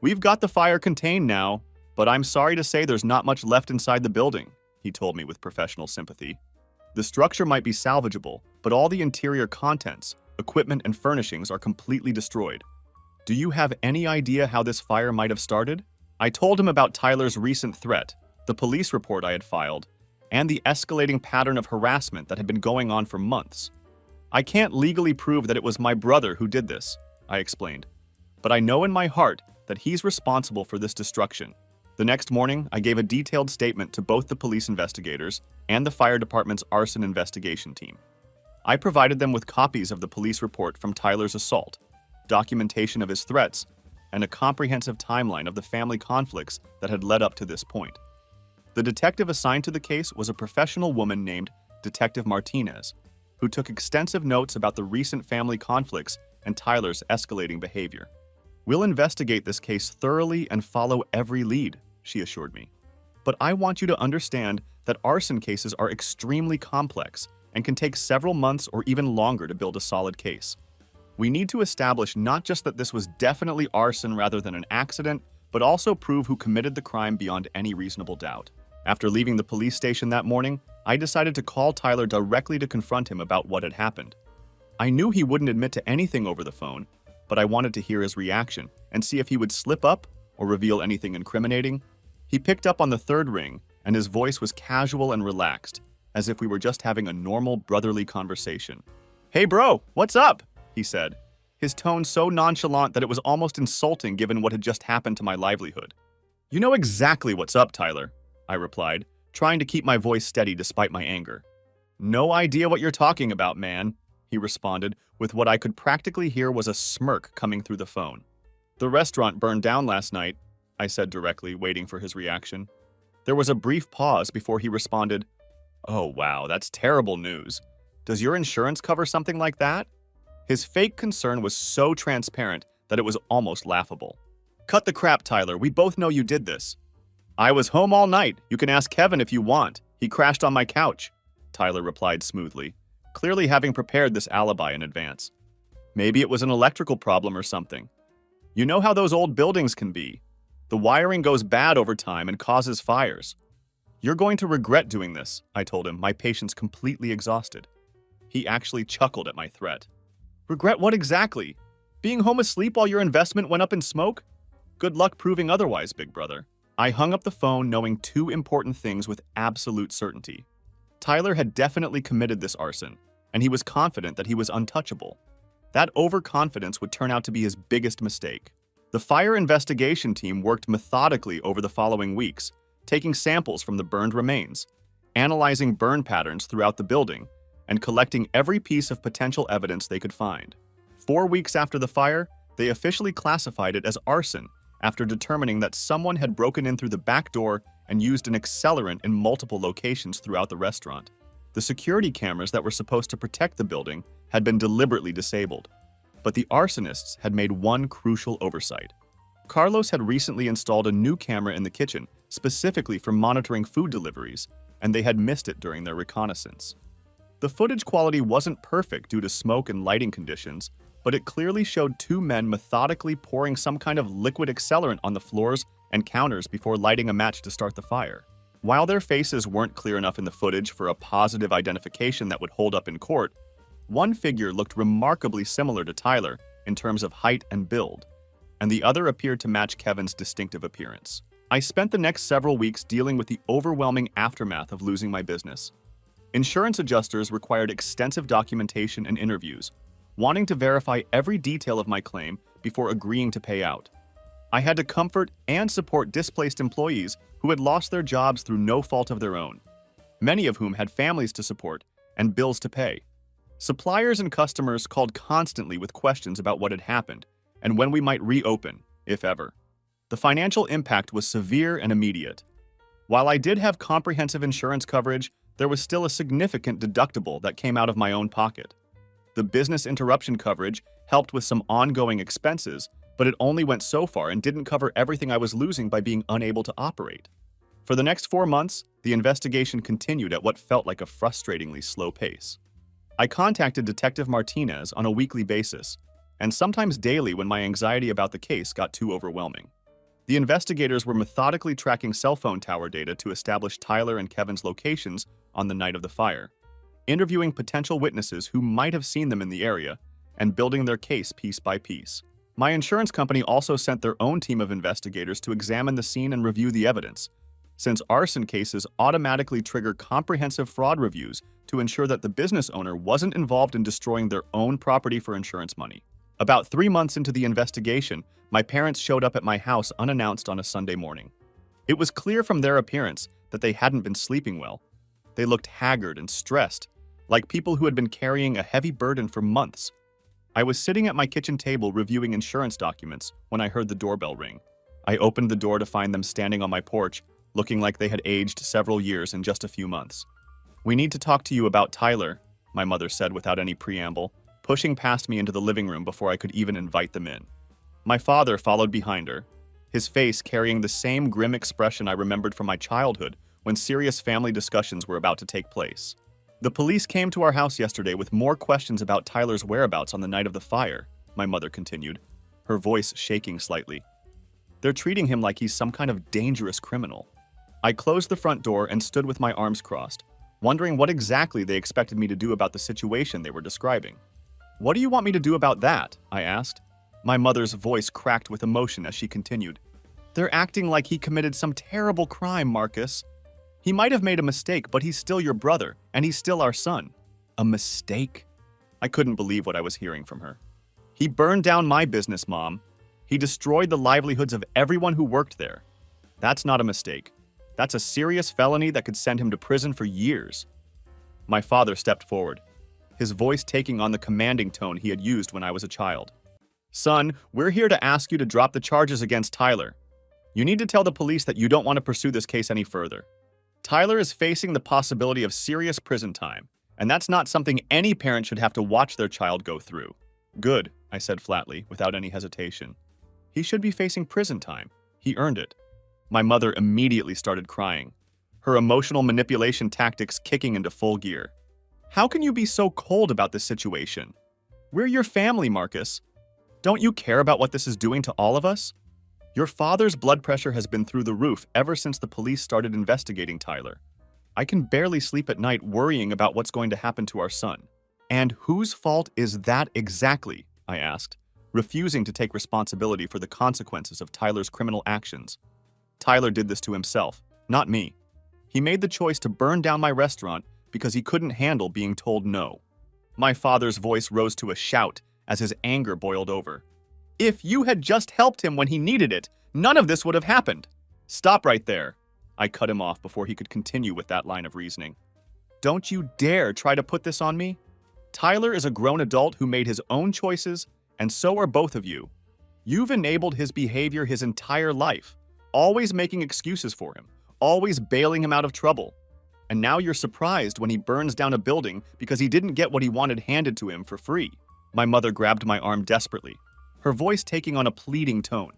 "We've got the fire contained now, but I'm sorry to say there's not much left inside the building," he told me with professional sympathy. "The structure might be salvageable, but all the interior contents, equipment, and furnishings are completely destroyed. Do you have any idea how this fire might have started?" I told him about Tyler's recent threat, the police report I had filed, and the escalating pattern of harassment that had been going on for months. "I can't legally prove that it was my brother who did this," I explained, "but I know in my heart that he's responsible for this destruction." The next morning, I gave a detailed statement to both the police investigators and the fire department's arson investigation team. I provided them with copies of the police report from Tyler's assault, documentation of his threats, and a comprehensive timeline of the family conflicts that had led up to this point. The detective assigned to the case was a professional woman named Detective Martinez, who took extensive notes about the recent family conflicts and Tyler's escalating behavior. "We'll investigate this case thoroughly and follow every lead," she assured me. "But I want you to understand that arson cases are extremely complex and can take several months or even longer to build a solid case. We need to establish not just that this was definitely arson rather than an accident, but also prove who committed the crime beyond any reasonable doubt." After leaving the police station that morning, I decided to call Tyler directly to confront him about what had happened. I knew he wouldn't admit to anything over the phone, but I wanted to hear his reaction and see if he would slip up or reveal anything incriminating. He picked up on the third ring, and his voice was casual and relaxed, as if we were just having a normal brotherly conversation. "Hey bro, what's up?" he said, his tone so nonchalant that it was almost insulting given what had just happened to my livelihood. "You know exactly what's up, Tyler," I replied, trying to keep my voice steady despite my anger. "No idea what you're talking about, man," he responded, with what I could practically hear was a smirk coming through the phone. "The restaurant burned down last night, I said directly, waiting for his reaction. There was a brief pause before he responded, "Oh wow, that's terrible news. Does your insurance cover something like that?" His fake concern was so transparent that it was almost laughable. "Cut the crap, Tyler. We both know you did this." "I was home all night. You can ask Kevin if you want. He crashed on my couch," Tyler replied smoothly, clearly having prepared this alibi in advance. "Maybe it was an electrical problem or something. You know how those old buildings can be. The wiring goes bad over time and causes fires." "You're going to regret doing this," I told him, my patience completely exhausted. He actually chuckled at my threat. "Regret what exactly? Being home asleep while your investment went up in smoke? Good luck proving otherwise, big brother." I hung up the phone knowing two important things with absolute certainty. Tyler had definitely committed this arson, and he was confident that he was untouchable. That overconfidence would turn out to be his biggest mistake. The fire investigation team worked methodically over the following weeks, taking samples from the burned remains, analyzing burn patterns throughout the building, and collecting every piece of potential evidence they could find. 4 weeks after the fire, they officially classified it as arson after determining that someone had broken in through the back door and used an accelerant in multiple locations throughout the restaurant. The security cameras that were supposed to protect the building had been deliberately disabled, but the arsonists had made one crucial oversight. Carlos had recently installed a new camera in the kitchen specifically for monitoring food deliveries, and they had missed it during their reconnaissance. The footage quality wasn't perfect due to smoke and lighting conditions, but it clearly showed two men methodically pouring some kind of liquid accelerant on the floors and counters before lighting a match to start the fire. While their faces weren't clear enough in the footage for a positive identification that would hold up in court, one figure looked remarkably similar to Tyler in terms of height and build, and the other appeared to match Kevin's distinctive appearance. I spent the next several weeks dealing with the overwhelming aftermath of losing my business. Insurance adjusters required extensive documentation and interviews, wanting to verify every detail of my claim before agreeing to pay out. I had to comfort and support displaced employees who had lost their jobs through no fault of their own, many of whom had families to support and bills to pay. Suppliers and customers called constantly with questions about what had happened and when we might reopen, if ever. The financial impact was severe and immediate. While I did have comprehensive insurance coverage, there was still a significant deductible that came out of my own pocket. The business interruption coverage helped with some ongoing expenses, but it only went so far and didn't cover everything I was losing by being unable to operate. For the next 4 months, the investigation continued at what felt like a frustratingly slow pace. I contacted Detective Martinez on a weekly basis, and sometimes daily when my anxiety about the case got too overwhelming. The investigators were methodically tracking cell phone tower data to establish Tyler and Kevin's locations on the night of the fire, interviewing potential witnesses who might have seen them in the area, and building their case piece by piece. My insurance company also sent their own team of investigators to examine the scene and review the evidence, since arson cases automatically trigger comprehensive fraud reviews to ensure that the business owner wasn't involved in destroying their own property for insurance money. About 3 months into the investigation, my parents showed up at my house unannounced on a Sunday morning. It was clear from their appearance that they hadn't been sleeping well. They looked haggard and stressed, like people who had been carrying a heavy burden for months. I was sitting at my kitchen table reviewing insurance documents when I heard the doorbell ring. I opened the door to find them standing on my porch, looking like they had aged several years in just a few months. "We need to talk to you about Tyler," my mother said without any preamble, pushing past me into the living room before I could even invite them in. My father followed behind her, his face carrying the same grim expression I remembered from my childhood when serious family discussions were about to take place. "The police came to our house yesterday with more questions about Tyler's whereabouts on the night of the fire," my mother continued, her voice shaking slightly. "They're treating him like he's some kind of dangerous criminal." I closed the front door and stood with my arms crossed, wondering what exactly they expected me to do about the situation they were describing. "What do you want me to do about that?" I asked. My mother's voice cracked with emotion as she continued. "They're acting like he committed some terrible crime, Marcus. He might have made a mistake, but he's still your brother, and he's still our son." "A mistake?" I couldn't believe what I was hearing from her. "He burned down my business, Mom. He destroyed the livelihoods of everyone who worked there. That's not a mistake. That's a serious felony that could send him to prison for years." My father stepped forward, his voice taking on the commanding tone he had used when I was a child. "Son, we're here to ask you to drop the charges against Tyler. You need to tell the police that you don't want to pursue this case any further. Tyler is facing the possibility of serious prison time, and that's not something any parent should have to watch their child go through. Good, I said flatly, without any hesitation. He should be facing prison time. He earned it. My mother immediately started crying, her emotional manipulation tactics kicking into full gear. How can you be so cold about this situation? We're your family, Marcus. Don't you care about what this is doing to all of us? Your father's blood pressure has been through the roof ever since the police started investigating Tyler. I can barely sleep at night worrying about what's going to happen to our son. And whose fault is that exactly? I asked, refusing to take responsibility for the consequences of Tyler's criminal actions. Tyler did this to himself, not me. He made the choice to burn down my restaurant because he couldn't handle being told no. My father's voice rose to a shout as his anger boiled over. If you had just helped him when he needed it, none of this would have happened. Stop right there. I cut him off before he could continue with that line of reasoning. Don't you dare try to put this on me. Tyler is a grown adult who made his own choices, and so are both of you. You've enabled his behavior his entire life, always making excuses for him, always bailing him out of trouble. And now you're surprised when he burns down a building because he didn't get what he wanted handed to him for free. My mother grabbed my arm desperately, her voice taking on a pleading tone.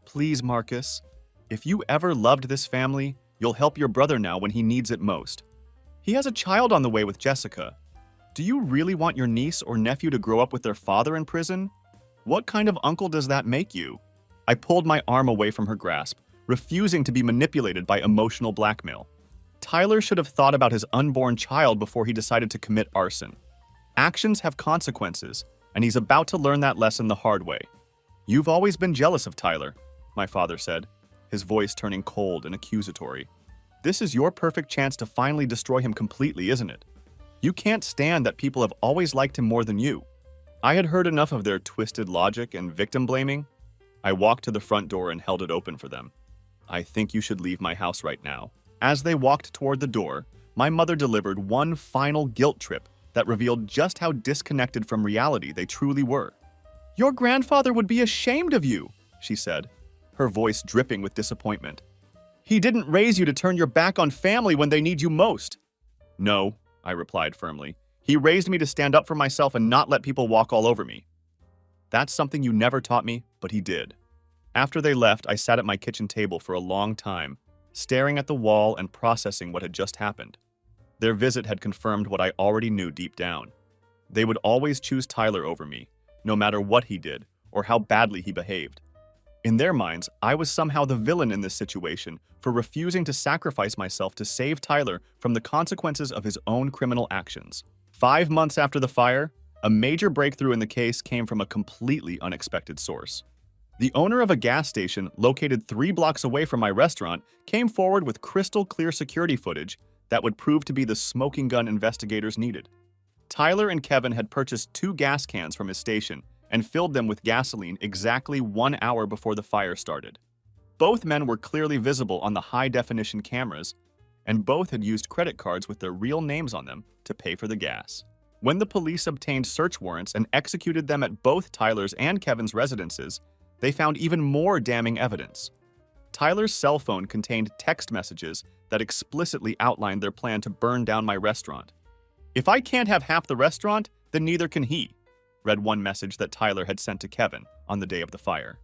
Please, Marcus, if you ever loved this family, you'll help your brother now when he needs it most. He has a child on the way with Jessica. Do you really want your niece or nephew to grow up with their father in prison? What kind of uncle does that make you? I pulled my arm away from her grasp, refusing to be manipulated by emotional blackmail. Tyler should have thought about his unborn child before he decided to commit arson. Actions have consequences, and he's about to learn that lesson the hard way. You've always been jealous of Tyler, my father said, his voice turning cold and accusatory. This is your perfect chance to finally destroy him completely, isn't it? You can't stand that people have always liked him more than you. I had heard enough of their twisted logic and victim blaming. I walked to the front door and held it open for them. I think you should leave my house right now. As they walked toward the door, my mother delivered one final guilt trip that revealed just how disconnected from reality they truly were. Your grandfather would be ashamed of you, she said, her voice dripping with disappointment. He didn't raise you to turn your back on family when they need you most. No, I replied firmly. He raised me to stand up for myself and not let people walk all over me. That's something you never taught me, but he did. After they left, I sat at my kitchen table for a long time, staring at the wall and processing what had just happened. Their visit had confirmed what I already knew deep down. They would always choose Tyler over me, no matter what he did or how badly he behaved. In their minds, I was somehow the villain in this situation for refusing to sacrifice myself to save Tyler from the consequences of his own criminal actions. 5 months after the fire, a major breakthrough in the case came from a completely unexpected source. The owner of a gas station located 3 blocks away from my restaurant came forward with crystal clear security footage that would prove to be the smoking gun investigators needed. Tyler and Kevin had purchased 2 gas cans from his station and filled them with gasoline exactly 1 hour before the fire started. Both men were clearly visible on the high-definition cameras, and both had used credit cards with their real names on them to pay for the gas. When the police obtained search warrants and executed them at both Tyler's and Kevin's residences, they found even more damning evidence. Tyler's cell phone contained text messages that explicitly outlined their plan to burn down my restaurant. If I can't have half the restaurant, then neither can he, read one message that Tyler had sent to Kevin on the day of the fire.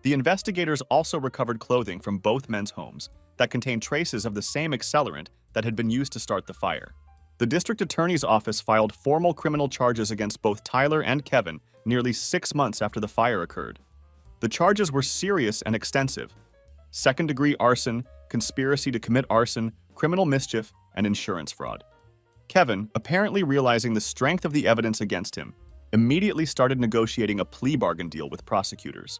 The investigators also recovered clothing from both men's homes that contained traces of the same accelerant that had been used to start the fire. The district attorney's office filed formal criminal charges against both Tyler and Kevin nearly 6 months after the fire occurred. The charges were serious and extensive: second-degree arson, conspiracy to commit arson, criminal mischief, and insurance fraud. Kevin, apparently realizing the strength of the evidence against him, immediately started negotiating a plea bargain deal with prosecutors.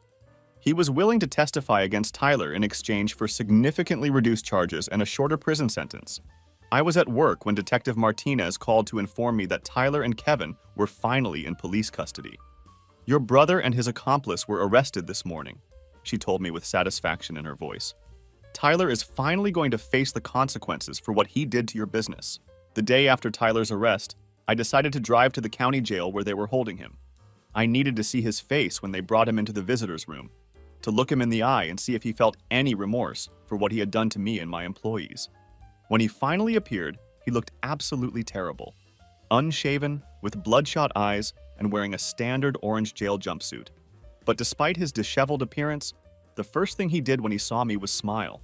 He was willing to testify against Tyler in exchange for significantly reduced charges and a shorter prison sentence. I was at work when Detective Martinez called to inform me that Tyler and Kevin were finally in police custody. Your brother and his accomplice were arrested this morning, she told me with satisfaction in her voice. Tyler is finally going to face the consequences for what he did to your business. The day after Tyler's arrest, I decided to drive to the county jail where they were holding him. I needed to see his face when they brought him into the visitor's room, to look him in the eye and see if he felt any remorse for what he had done to me and my employees. When he finally appeared, he looked absolutely terrible. Unshaven, with bloodshot eyes, and wearing a standard orange jail jumpsuit. But despite his disheveled appearance, the first thing he did when he saw me was smile.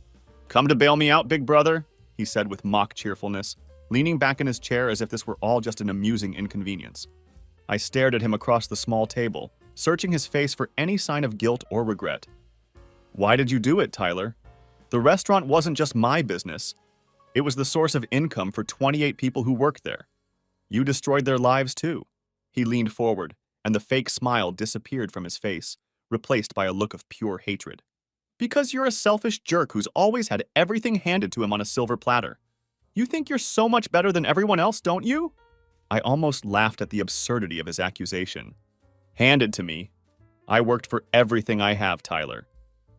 "Come to bail me out, big brother," he said with mock cheerfulness, leaning back in his chair as if this were all just an amusing inconvenience. I stared at him across the small table, searching his face for any sign of guilt or regret. "Why did you do it, Tyler? The restaurant wasn't just my business. It was the source of income for 28 people who worked there. You destroyed their lives too." He leaned forward, and the fake smile disappeared from his face, replaced by a look of pure hatred. "Because you're a selfish jerk who's always had everything handed to him on a silver platter. You think you're so much better than everyone else, don't you?" I almost laughed at the absurdity of his accusation. "Handed to me? I worked for everything I have, Tyler.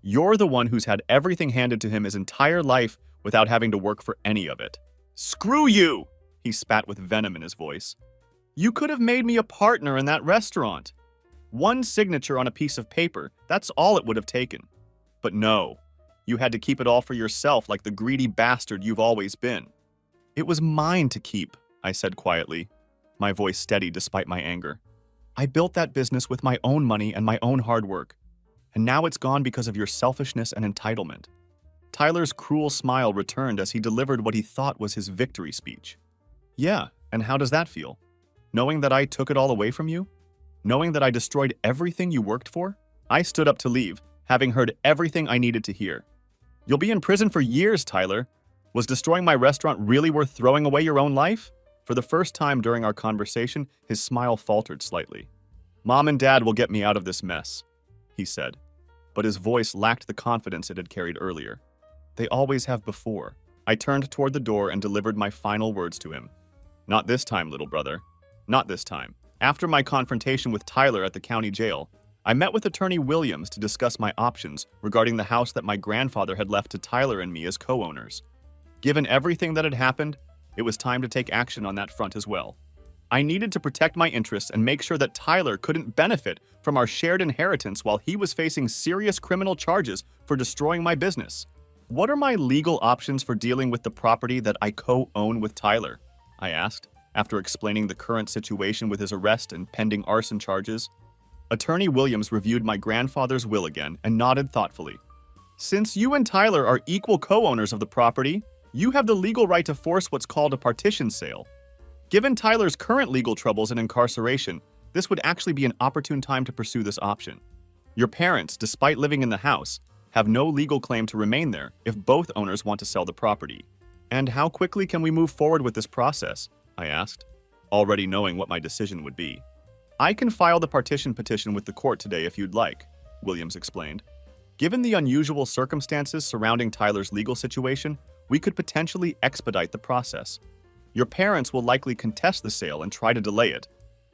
You're the one who's had everything handed to him his entire life without having to work for any of it." "Screw you!" he spat with venom in his voice. "You could have made me a partner in that restaurant. One signature on a piece of paper, that's all it would have taken. But no, you had to keep it all for yourself like the greedy bastard you've always been." "It was mine to keep," I said quietly, my voice steady despite my anger. "I built that business with my own money and my own hard work, and now it's gone because of your selfishness and entitlement." Tyler's cruel smile returned as he delivered what he thought was his victory speech. "Yeah, and how does that feel? Knowing that I took it all away from you? Knowing that I destroyed everything you worked for?" I stood up to leave, having heard everything I needed to hear. "You'll be in prison for years, Tyler. Was destroying my restaurant really worth throwing away your own life?" For the first time during our conversation, his smile faltered slightly. "Mom and Dad will get me out of this mess," he said, but his voice lacked the confidence it had carried earlier. "They always have before." I turned toward the door and delivered my final words to him. "Not this time, little brother. Not this time." After my confrontation with Tyler at the county jail, I met with Attorney Williams to discuss my options regarding the house that my grandfather had left to Tyler and me as co-owners. Given everything that had happened, it was time to take action on that front as well. I needed to protect my interests and make sure that Tyler couldn't benefit from our shared inheritance while he was facing serious criminal charges for destroying my business. "What are my legal options for dealing with the property that I co-own with Tyler?" I asked, after explaining the current situation with his arrest and pending arson charges. Attorney Williams reviewed my grandfather's will again and nodded thoughtfully. "Since you and Tyler are equal co-owners of the property, you have the legal right to force what's called a partition sale. Given Tyler's current legal troubles and incarceration, this would actually be an opportune time to pursue this option. Your parents, despite living in the house, have no legal claim to remain there if both owners want to sell the property." "And how quickly can we move forward with this process?" I asked, already knowing what my decision would be. "I can file the partition petition with the court today if you'd like," Williams explained. "Given the unusual circumstances surrounding Tyler's legal situation, we could potentially expedite the process. Your parents will likely contest the sale and try to delay it,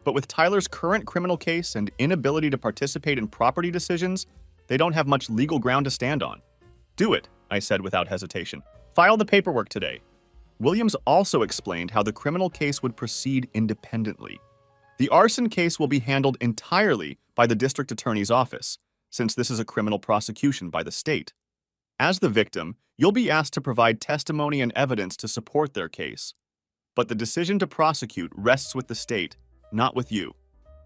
but with Tyler's current criminal case and inability to participate in property decisions, they don't have much legal ground to stand on." "Do it," I said without hesitation. "File the paperwork today." Williams also explained how the criminal case would proceed independently. The arson case will be handled entirely by the district attorney's office, since this is a criminal prosecution by the state. As the victim, you'll be asked to provide testimony and evidence to support their case. But the decision to prosecute rests with the state, not with you.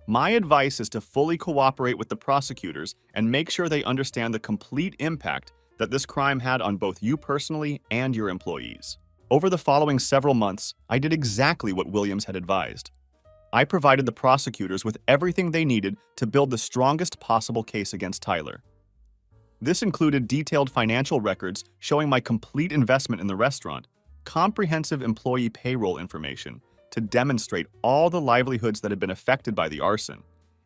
My advice is to fully cooperate with the prosecutors and make sure they understand the complete impact that this crime had on both you personally and your employees. Over the following several months, I did exactly what Williams had advised. I provided the prosecutors with everything they needed to build the strongest possible case against Tyler. This included detailed financial records showing my complete investment in the restaurant, comprehensive employee payroll information to demonstrate all the livelihoods that had been affected by the arson,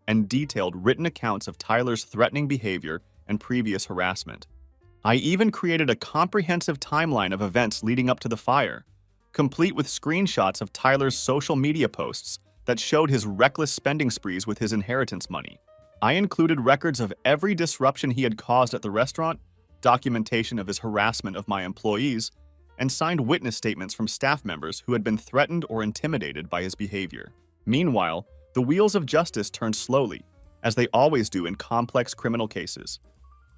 and detailed written accounts of Tyler's threatening behavior and previous harassment. I even created a comprehensive timeline of events leading up to the fire, complete with screenshots of Tyler's social media posts that showed his reckless spending sprees with his inheritance money. I included records of every disruption he had caused at the restaurant, documentation of his harassment of my employees, and signed witness statements from staff members who had been threatened or intimidated by his behavior. Meanwhile, the wheels of justice turned slowly, as they always do in complex criminal cases.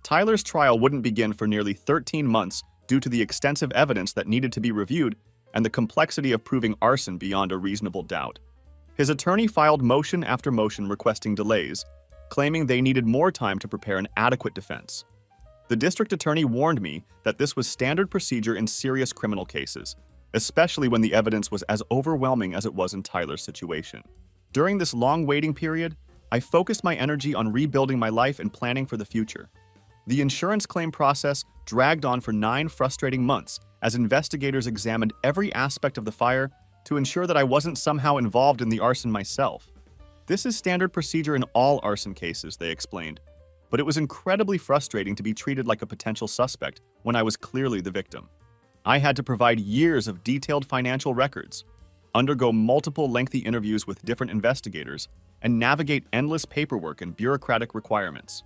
Tyler's trial wouldn't begin for nearly 13 months due to the extensive evidence that needed to be reviewed and the complexity of proving arson beyond a reasonable doubt. His attorney filed motion after motion requesting delays, claiming they needed more time to prepare an adequate defense. The district attorney warned me that this was standard procedure in serious criminal cases, especially when the evidence was as overwhelming as it was in Tyler's situation. During this long waiting period, I focused my energy on rebuilding my life and planning for the future. The insurance claim process dragged on for 9 frustrating months as investigators examined every aspect of the fire to ensure that I wasn't somehow involved in the arson myself. This is standard procedure in all arson cases, they explained, but it was incredibly frustrating to be treated like a potential suspect when I was clearly the victim. I had to provide years of detailed financial records, undergo multiple lengthy interviews with different investigators, and navigate endless paperwork and bureaucratic requirements.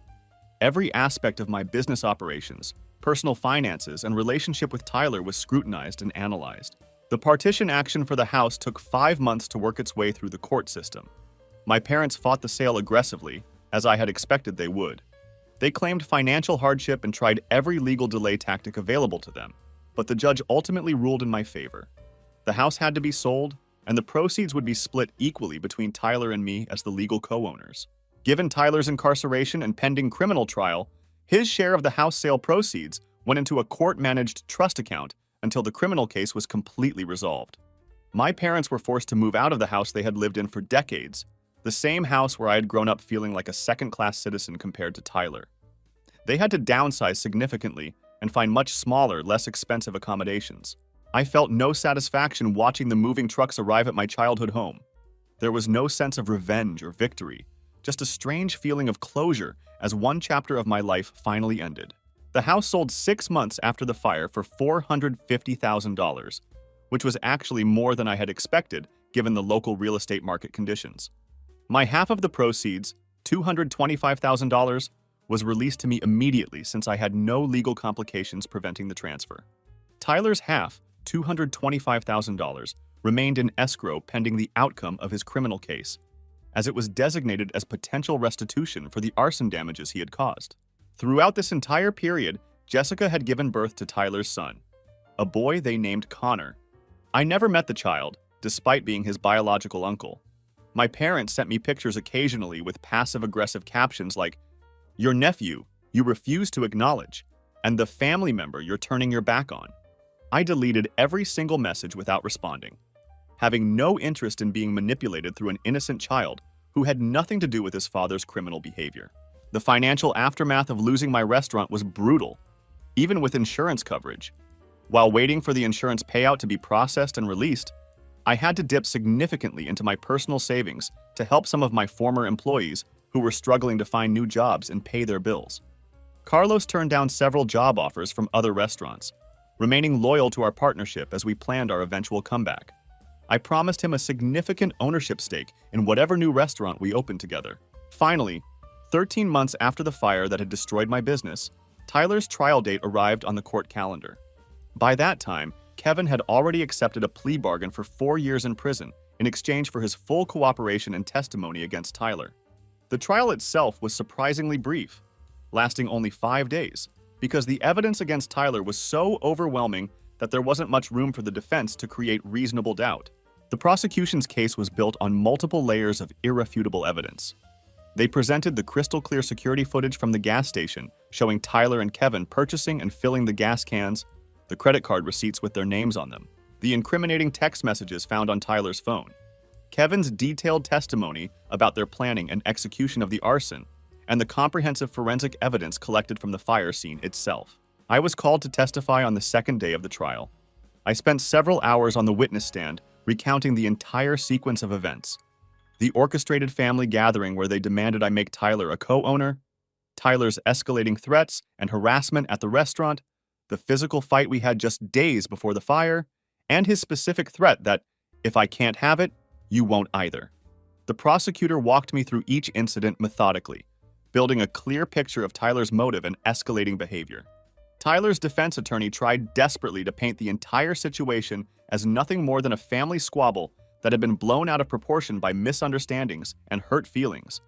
Every aspect of my business operations, personal finances, and relationship with Tyler was scrutinized and analyzed. The partition action for the house took 5 months to work its way through the court system. My parents fought the sale aggressively, as I had expected they would. They claimed financial hardship and tried every legal delay tactic available to them, but the judge ultimately ruled in my favor. The house had to be sold, and the proceeds would be split equally between Tyler and me as the legal co-owners. Given Tyler's incarceration and pending criminal trial, his share of the house sale proceeds went into a court-managed trust account until the criminal case was completely resolved. My parents were forced to move out of the house they had lived in for decades, the same house where I had grown up feeling like a second-class citizen compared to Tyler. They had to downsize significantly and find much smaller, less expensive accommodations. I felt no satisfaction watching the moving trucks arrive at my childhood home. There was no sense of revenge or victory, just a strange feeling of closure as one chapter of my life finally ended. The house sold 6 months after the fire for $450,000, which was actually more than I had expected given the local real estate market conditions. My half of the proceeds, $225,000, was released to me immediately since I had no legal complications preventing the transfer. Tyler's half, $225,000, remained in escrow pending the outcome of his criminal case, as it was designated as potential restitution for the arson damages he had caused. Throughout this entire period, Jessica had given birth to Tyler's son, a boy they named Connor. I never met the child, despite being his biological uncle. My parents sent me pictures occasionally with passive-aggressive captions like, "Your nephew, you refuse to acknowledge," and "the family member you're turning your back on." I deleted every single message without responding, having no interest in being manipulated through an innocent child who had nothing to do with his father's criminal behavior. The financial aftermath of losing my restaurant was brutal, even with insurance coverage. While waiting for the insurance payout to be processed and released, I had to dip significantly into my personal savings to help some of my former employees who were struggling to find new jobs and pay their bills. Carlos turned down several job offers from other restaurants, remaining loyal to our partnership as we planned our eventual comeback. I promised him a significant ownership stake in whatever new restaurant we opened together. Finally, 13 months after the fire that had destroyed my business, Tyler's trial date arrived on the court calendar. By that time, Kevin had already accepted a plea bargain for 4 years in prison in exchange for his full cooperation and testimony against Tyler. The trial itself was surprisingly brief, lasting only 5 days, because the evidence against Tyler was so overwhelming that there wasn't much room for the defense to create reasonable doubt. The prosecution's case was built on multiple layers of irrefutable evidence. They presented the crystal-clear security footage from the gas station, showing Tyler and Kevin purchasing and filling the gas cans, the credit card receipts with their names on them, the incriminating text messages found on Tyler's phone, Kevin's detailed testimony about their planning and execution of the arson, and the comprehensive forensic evidence collected from the fire scene itself. I was called to testify on the second day of the trial. I spent several hours on the witness stand recounting the entire sequence of events. The orchestrated family gathering where they demanded I make Tyler a co-owner, Tyler's escalating threats and harassment at the restaurant, the physical fight we had just days before the fire, and his specific threat that, if I can't have it, you won't either. The prosecutor walked me through each incident methodically, building a clear picture of Tyler's motive and escalating behavior. Tyler's defense attorney tried desperately to paint the entire situation as nothing more than a family squabble that had been blown out of proportion by misunderstandings and hurt feelings.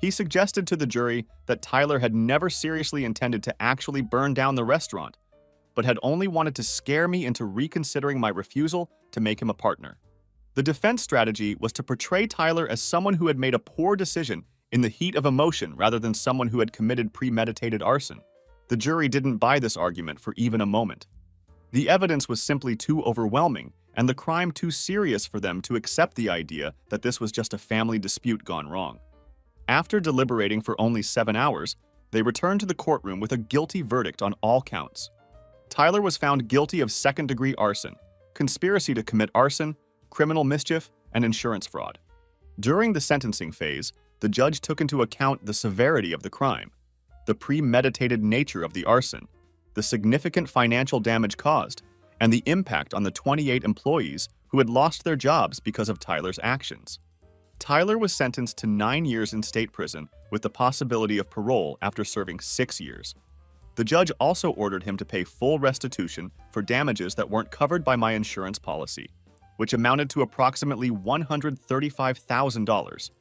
He suggested to the jury that Tyler had never seriously intended to actually burn down the restaurant, but had only wanted to scare me into reconsidering my refusal to make him a partner. The defense strategy was to portray Tyler as someone who had made a poor decision in the heat of emotion rather than someone who had committed premeditated arson. The jury didn't buy this argument for even a moment. The evidence was simply too overwhelming, and the crime too serious for them to accept the idea that this was just a family dispute gone wrong. After deliberating for only 7 hours, they returned to the courtroom with a guilty verdict on all counts. Tyler was found guilty of second-degree arson, conspiracy to commit arson, criminal mischief, and insurance fraud. During the sentencing phase, the judge took into account the severity of the crime, the premeditated nature of the arson, the significant financial damage caused, and the impact on the 28 employees who had lost their jobs because of Tyler's actions. Tyler was sentenced to 9 years in state prison with the possibility of parole after serving 6 years. The judge also ordered him to pay full restitution for damages that weren't covered by my insurance policy, which amounted to approximately $135,000.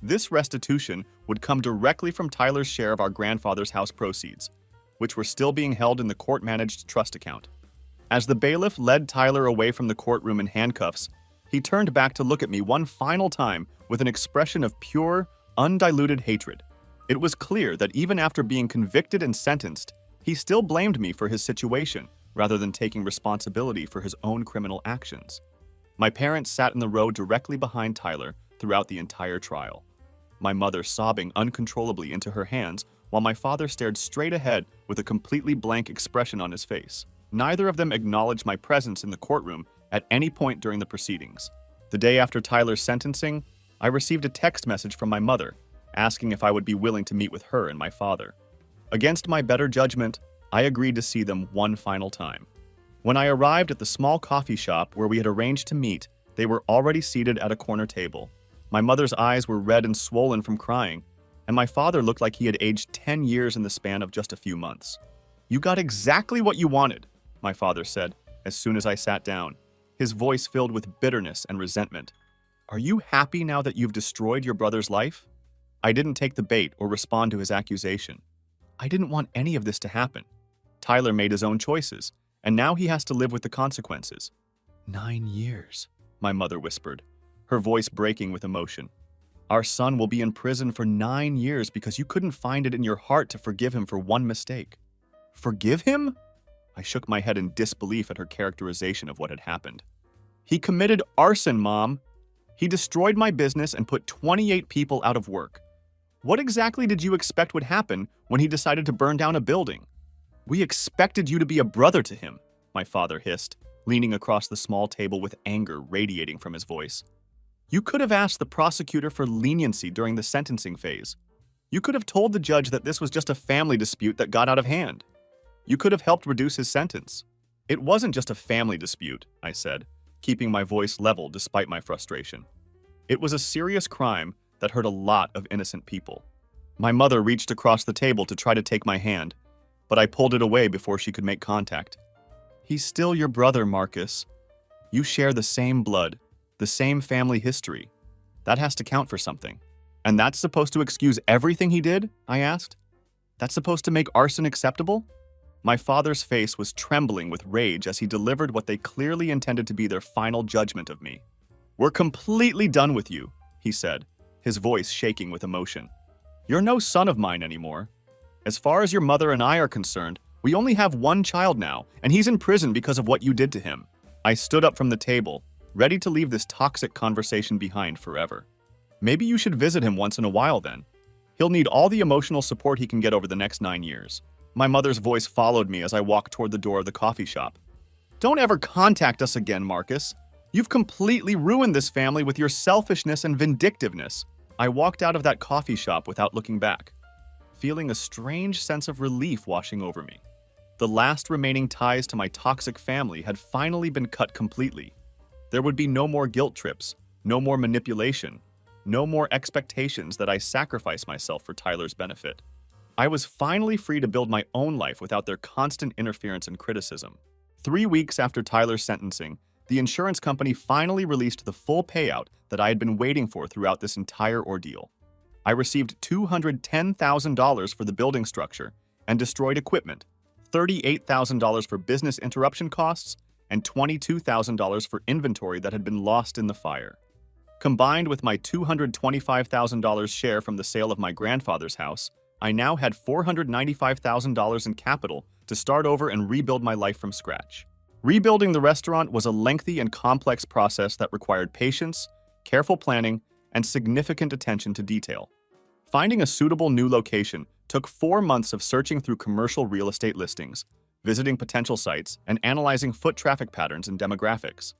This restitution would come directly from Tyler's share of our grandfather's house proceeds, which were still being held in the court-managed trust account. As the bailiff led Tyler away from the courtroom in handcuffs, he turned back to look at me one final time with an expression of pure, undiluted hatred. It was clear that even after being convicted and sentenced, he still blamed me for his situation rather than taking responsibility for his own criminal actions. My parents sat in the row directly behind Tyler throughout the entire trial, my mother sobbing uncontrollably into her hands while my father stared straight ahead with a completely blank expression on his face. Neither of them acknowledged my presence in the courtroom at any point during the proceedings. The day after Tyler's sentencing, I received a text message from my mother asking if I would be willing to meet with her and my father. Against my better judgment, I agreed to see them one final time. When I arrived at the small coffee shop where we had arranged to meet, they were already seated at a corner table. My mother's eyes were red and swollen from crying, and my father looked like he had aged 10 years in the span of just a few months. "You got exactly what you wanted," my father said as soon as I sat down, his voice filled with bitterness and resentment. "Are you happy now that you've destroyed your brother's life?" I didn't take the bait or respond to his accusation. I didn't want any of this to happen. Tyler made his own choices, and now he has to live with the consequences. 9 years, my mother whispered, her voice breaking with emotion. "Our son will be in prison for 9 years because you couldn't find it in your heart to forgive him for one mistake." "Forgive him?" I shook my head in disbelief at her characterization of what had happened. "He committed arson, Mom. He destroyed my business and put 28 people out of work. What exactly did you expect would happen when he decided to burn down a building?" "We expected you to be a brother to him," my father hissed, leaning across the small table with anger radiating from his voice. "You could have asked the prosecutor for leniency during the sentencing phase. You could have told the judge that this was just a family dispute that got out of hand. You could have helped reduce his sentence." "It wasn't just a family dispute," I said, keeping my voice level despite my frustration. "It was a serious crime that hurt a lot of innocent people." My mother reached across the table to try to take my hand, but I pulled it away before she could make contact. "He's still your brother, Marcus. You share the same blood, the same family history. That has to count for something. And that's supposed to excuse everything he did?" I asked. "That's supposed to make arson acceptable?" My father's face was trembling with rage as he delivered what they clearly intended to be their final judgment of me. "We're completely done with you," he said, his voice shaking with emotion. "You're no son of mine anymore. As far as your mother and I are concerned, we only have one child now, and he's in prison because of what you did to him." I stood up from the table, ready to leave this toxic conversation behind forever. "Maybe you should visit him once in a while then. He'll need all the emotional support he can get over the next 9 years. My mother's voice followed me as I walked toward the door of the coffee shop. "Don't ever contact us again, Marcus. You've completely ruined this family with your selfishness and vindictiveness." I walked out of that coffee shop without looking back, feeling a strange sense of relief washing over me. The last remaining ties to my toxic family had finally been cut completely. There would be no more guilt trips, no more manipulation, no more expectations that I sacrifice myself for Tyler's benefit. I was finally free to build my own life without their constant interference and criticism. 3 weeks after Tyler's sentencing, the insurance company finally released the full payout that I had been waiting for throughout this entire ordeal. I received $210,000 for the building structure and destroyed equipment, $38,000 for business interruption costs, and $22,000 for inventory that had been lost in the fire. Combined with my $225,000 share from the sale of my grandfather's house, I now had $495,000 in capital to start over and rebuild my life from scratch. Rebuilding the restaurant was a lengthy and complex process that required patience, careful planning, and significant attention to detail. Finding a suitable new location took 4 months of searching through commercial real estate listings, visiting potential sites, and analyzing foot traffic patterns and demographics.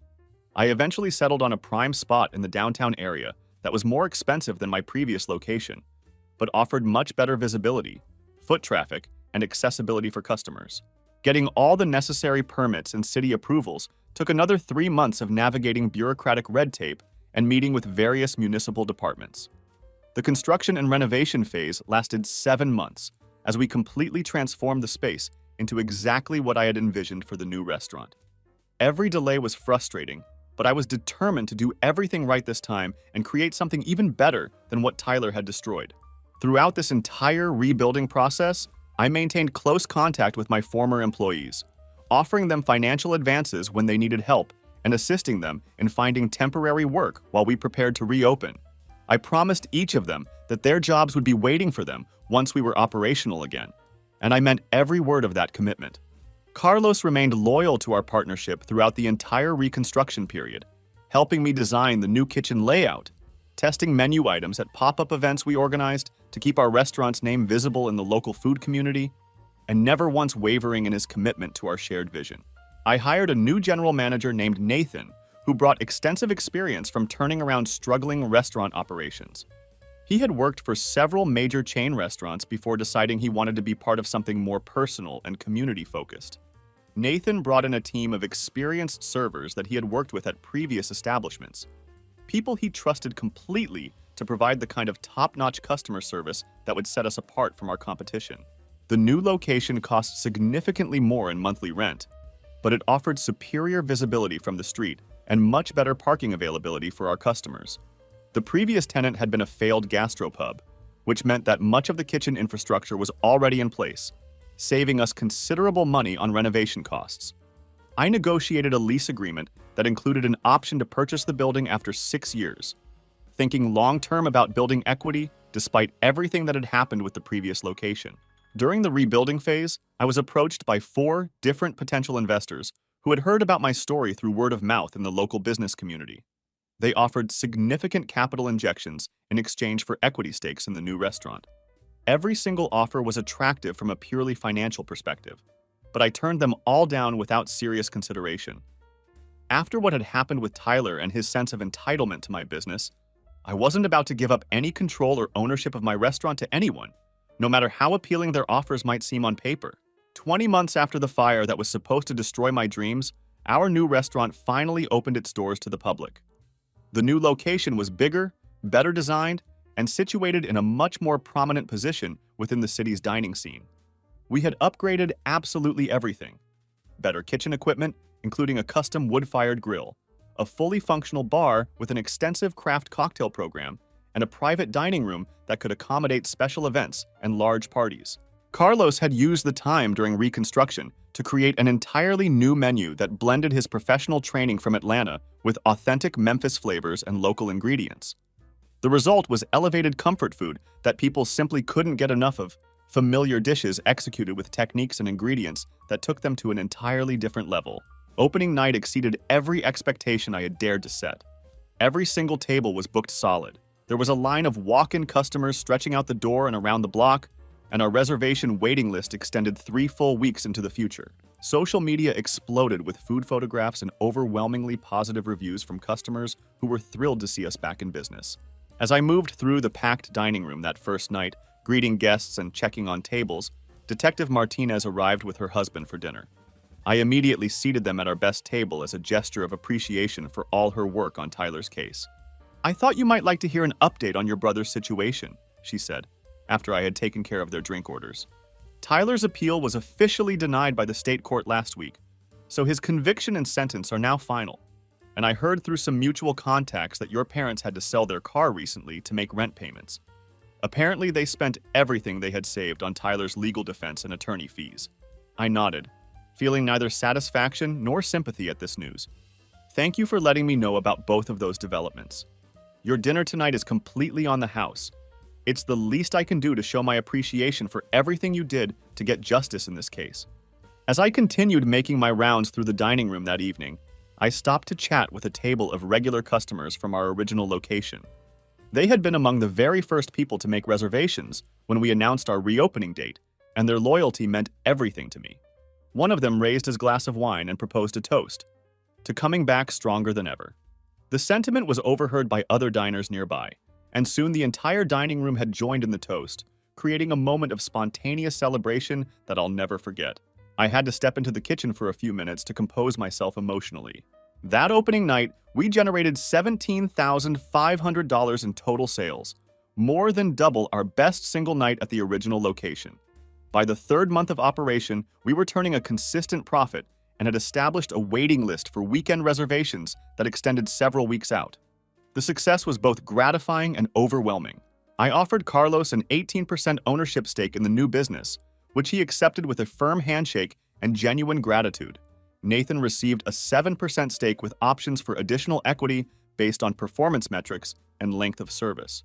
I eventually settled on a prime spot in the downtown area that was more expensive than my previous location, but offered much better visibility, foot traffic, and accessibility for customers. Getting all the necessary permits and city approvals took another 3 months of navigating bureaucratic red tape and meeting with various municipal departments. The construction and renovation phase lasted 7 months as we completely transformed the space into exactly what I had envisioned for the new restaurant. Every delay was frustrating, but I was determined to do everything right this time and create something even better than what Tyler had destroyed. Throughout this entire rebuilding process, I maintained close contact with my former employees, offering them financial advances when they needed help and assisting them in finding temporary work while we prepared to reopen. I promised each of them that their jobs would be waiting for them once we were operational again, and I meant every word of that commitment. Carlos remained loyal to our partnership throughout the entire reconstruction period, helping me design the new kitchen layout, testing menu items at pop-up events we organized to keep our restaurant's name visible in the local food community, and never once wavering in his commitment to our shared vision. I hired a new general manager named Nathan, who brought extensive experience from turning around struggling restaurant operations. He had worked for several major chain restaurants before deciding he wanted to be part of something more personal and community-focused. Nathan brought in a team of experienced servers that he had worked with at previous establishments, people he trusted completely to provide the kind of top-notch customer service that would set us apart from our competition. The new location cost significantly more in monthly rent, but it offered superior visibility from the street and much better parking availability for our customers. The previous tenant had been a failed gastropub, which meant that much of the kitchen infrastructure was already in place, saving us considerable money on renovation costs. I negotiated a lease agreement that included an option to purchase the building after 6 years, thinking long-term about building equity despite everything that had happened with the previous location. During the rebuilding phase, I was approached by 4 different potential investors who had heard about my story through word of mouth in the local business community. They offered significant capital injections in exchange for equity stakes in the new restaurant. Every single offer was attractive from a purely financial perspective, but I turned them all down without serious consideration. After what had happened with Tyler and his sense of entitlement to my business, I wasn't about to give up any control or ownership of my restaurant to anyone, no matter how appealing their offers might seem on paper. 20 months after the fire that was supposed to destroy my dreams, our new restaurant finally opened its doors to the public. The new location was bigger, better designed, and situated in a much more prominent position within the city's dining scene. We had upgraded absolutely everything: better kitchen equipment, including a custom wood-fired grill, a fully functional bar with an extensive craft cocktail program, and a private dining room that could accommodate special events and large parties. Carlos had used the time during reconstruction to create an entirely new menu that blended his professional training from Atlanta with authentic Memphis flavors and local ingredients. The result was elevated comfort food that people simply couldn't get enough of, familiar dishes executed with techniques and ingredients that took them to an entirely different level. Opening night exceeded every expectation I had dared to set. Every single table was booked solid. There was a line of walk-in customers stretching out the door and around the block, and our reservation waiting list extended 3 full weeks into the future. Social media exploded with food photographs and overwhelmingly positive reviews from customers who were thrilled to see us back in business. As I moved through the packed dining room that first night, greeting guests and checking on tables, Detective Martinez arrived with her husband for dinner. I immediately seated them at our best table as a gesture of appreciation for all her work on Tyler's case. "I thought you might like to hear an update on your brother's situation," she said, after I had taken care of their drink orders. "Tyler's appeal was officially denied by the state court last week, so his conviction and sentence are now final. And I heard through some mutual contacts that your parents had to sell their car recently to make rent payments. Apparently, they spent everything they had saved on Tyler's legal defense and attorney fees. I nodded, feeling neither satisfaction nor sympathy at this news. Thank you for letting me know about both of those developments. Your dinner tonight is completely on the house. It's the least I can do to show my appreciation for everything you did to get justice in this case. As I continued making my rounds through the dining room that evening, I stopped to chat with a table of regular customers from our original location. They had been among the very first people to make reservations when we announced our reopening date, and their loyalty meant everything to me. One of them raised his glass of wine and proposed a toast to coming back stronger than ever. The sentiment was overheard by other diners nearby, and soon the entire dining room had joined in the toast, creating a moment of spontaneous celebration that I'll never forget. I had to step into the kitchen for a few minutes to compose myself emotionally. That opening night, we generated $17,500 in total sales, more than double our best single night at the original location. By the third month of operation, we were turning a consistent profit and had established a waiting list for weekend reservations that extended several weeks out. The success was both gratifying and overwhelming. I offered Carlos an 18% ownership stake in the new business, which he accepted with a firm handshake and genuine gratitude. Nathan received a 7% stake with options for additional equity based on performance metrics and length of service.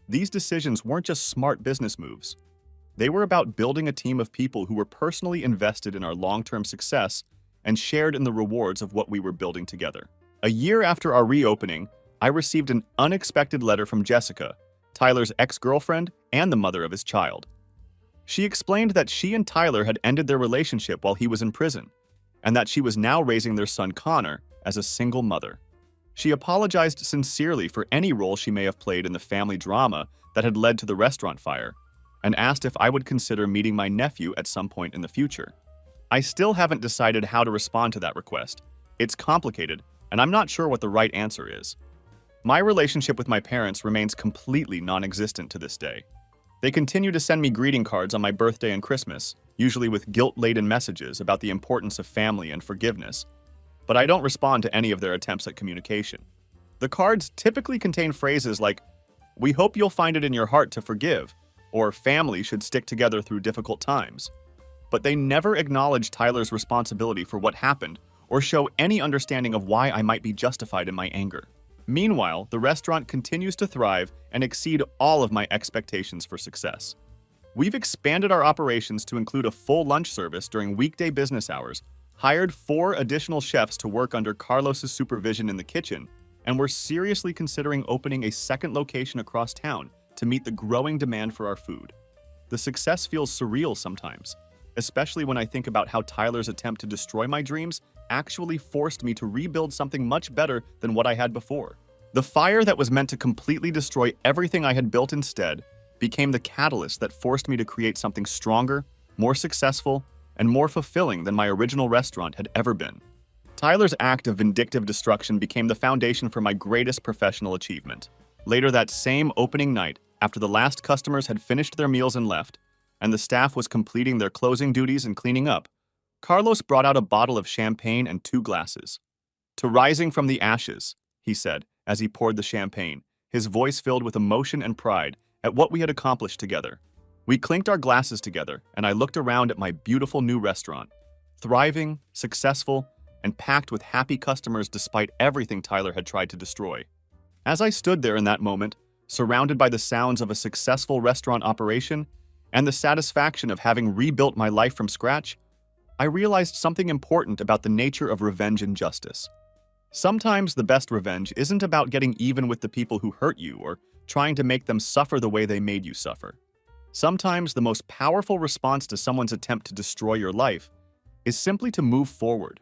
These decisions weren't just smart business moves. They were about building a team of people who were personally invested in our long-term success and shared in the rewards of what we were building together. A year after our reopening, I received an unexpected letter from Jessica, Tyler's ex-girlfriend and the mother of his child. She explained that she and Tyler had ended their relationship while he was in prison, and that she was now raising their son Connor as a single mother. She apologized sincerely for any role she may have played in the family drama that had led to the restaurant fire, and asked if I would consider meeting my nephew at some point in the future. I still haven't decided how to respond to that request. It's complicated, and I'm not sure what the right answer is. My relationship with my parents remains completely non-existent to this day. They continue to send me greeting cards on my birthday and Christmas, usually with guilt-laden messages about the importance of family and forgiveness, but I don't respond to any of their attempts at communication. The cards typically contain phrases like, "We hope you'll find it in your heart to forgive," or "Family should stick together through difficult times." But they never acknowledge Tyler's responsibility for what happened or show any understanding of why I might be justified in my anger. Meanwhile, the restaurant continues to thrive and exceed all of my expectations for success. We've expanded our operations to include a full lunch service during weekday business hours, hired 4 additional chefs to work under Carlos's supervision in the kitchen, and we're seriously considering opening a second location across town to meet the growing demand for our food. The success feels surreal sometimes, especially when I think about how Tyler's attempt to destroy my dreams actually forced me to rebuild something much better than what I had before. The fire that was meant to completely destroy everything I had built instead became the catalyst that forced me to create something stronger, more successful, and more fulfilling than my original restaurant had ever been. Tyler's act of vindictive destruction became the foundation for my greatest professional achievement. Later that same opening night, after the last customers had finished their meals and left, and the staff was completing their closing duties and cleaning up, Carlos brought out a bottle of champagne and 2 glasses. "To rising from the ashes," he said, as he poured the champagne, his voice filled with emotion and pride at what we had accomplished together. We clinked our glasses together, and I looked around at my beautiful new restaurant, thriving, successful, and packed with happy customers despite everything Tyler had tried to destroy. As I stood there in that moment, surrounded by the sounds of a successful restaurant operation and the satisfaction of having rebuilt my life from scratch, I realized something important about the nature of revenge and justice. Sometimes the best revenge isn't about getting even with the people who hurt you or trying to make them suffer the way they made you suffer. Sometimes the most powerful response to someone's attempt to destroy your life is simply to move forward,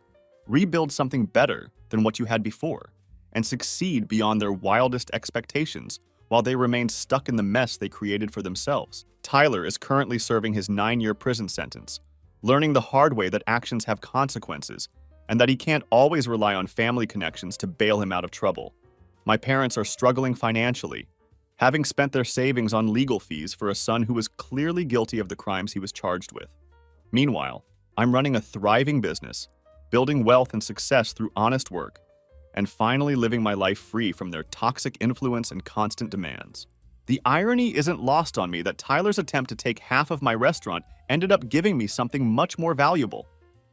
rebuild something better than what you had before, and succeed beyond their wildest expectations while they remain stuck in the mess they created for themselves. Tyler is currently serving his 9-year prison sentence, learning the hard way that actions have consequences and that he can't always rely on family connections to bail him out of trouble. My parents are struggling financially, having spent their savings on legal fees for a son who was clearly guilty of the crimes he was charged with. Meanwhile, I'm running a thriving business, building wealth and success through honest work, and finally living my life free from their toxic influence and constant demands. The irony isn't lost on me that Tyler's attempt to take half of my restaurant ended up giving me something much more valuable: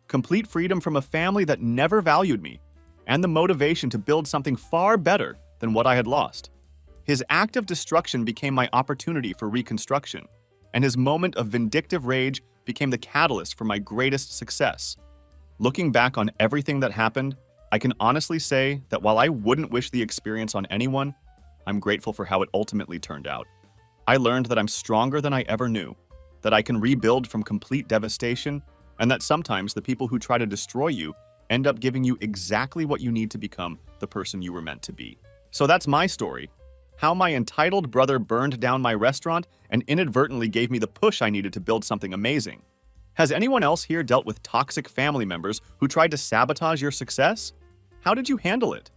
complete freedom from a family that never valued me, and the motivation to build something far better than what I had lost. His act of destruction became my opportunity for reconstruction, and his moment of vindictive rage became the catalyst for my greatest success. Looking back on everything that happened, I can honestly say that while I wouldn't wish the experience on anyone, I'm grateful for how it ultimately turned out. I learned that I'm stronger than I ever knew, that I can rebuild from complete devastation, and that sometimes the people who try to destroy you end up giving you exactly what you need to become the person you were meant to be. So that's my story: how my entitled brother burned down my restaurant and inadvertently gave me the push I needed to build something amazing. Has anyone else here dealt with toxic family members who tried to sabotage your success? How did you handle it?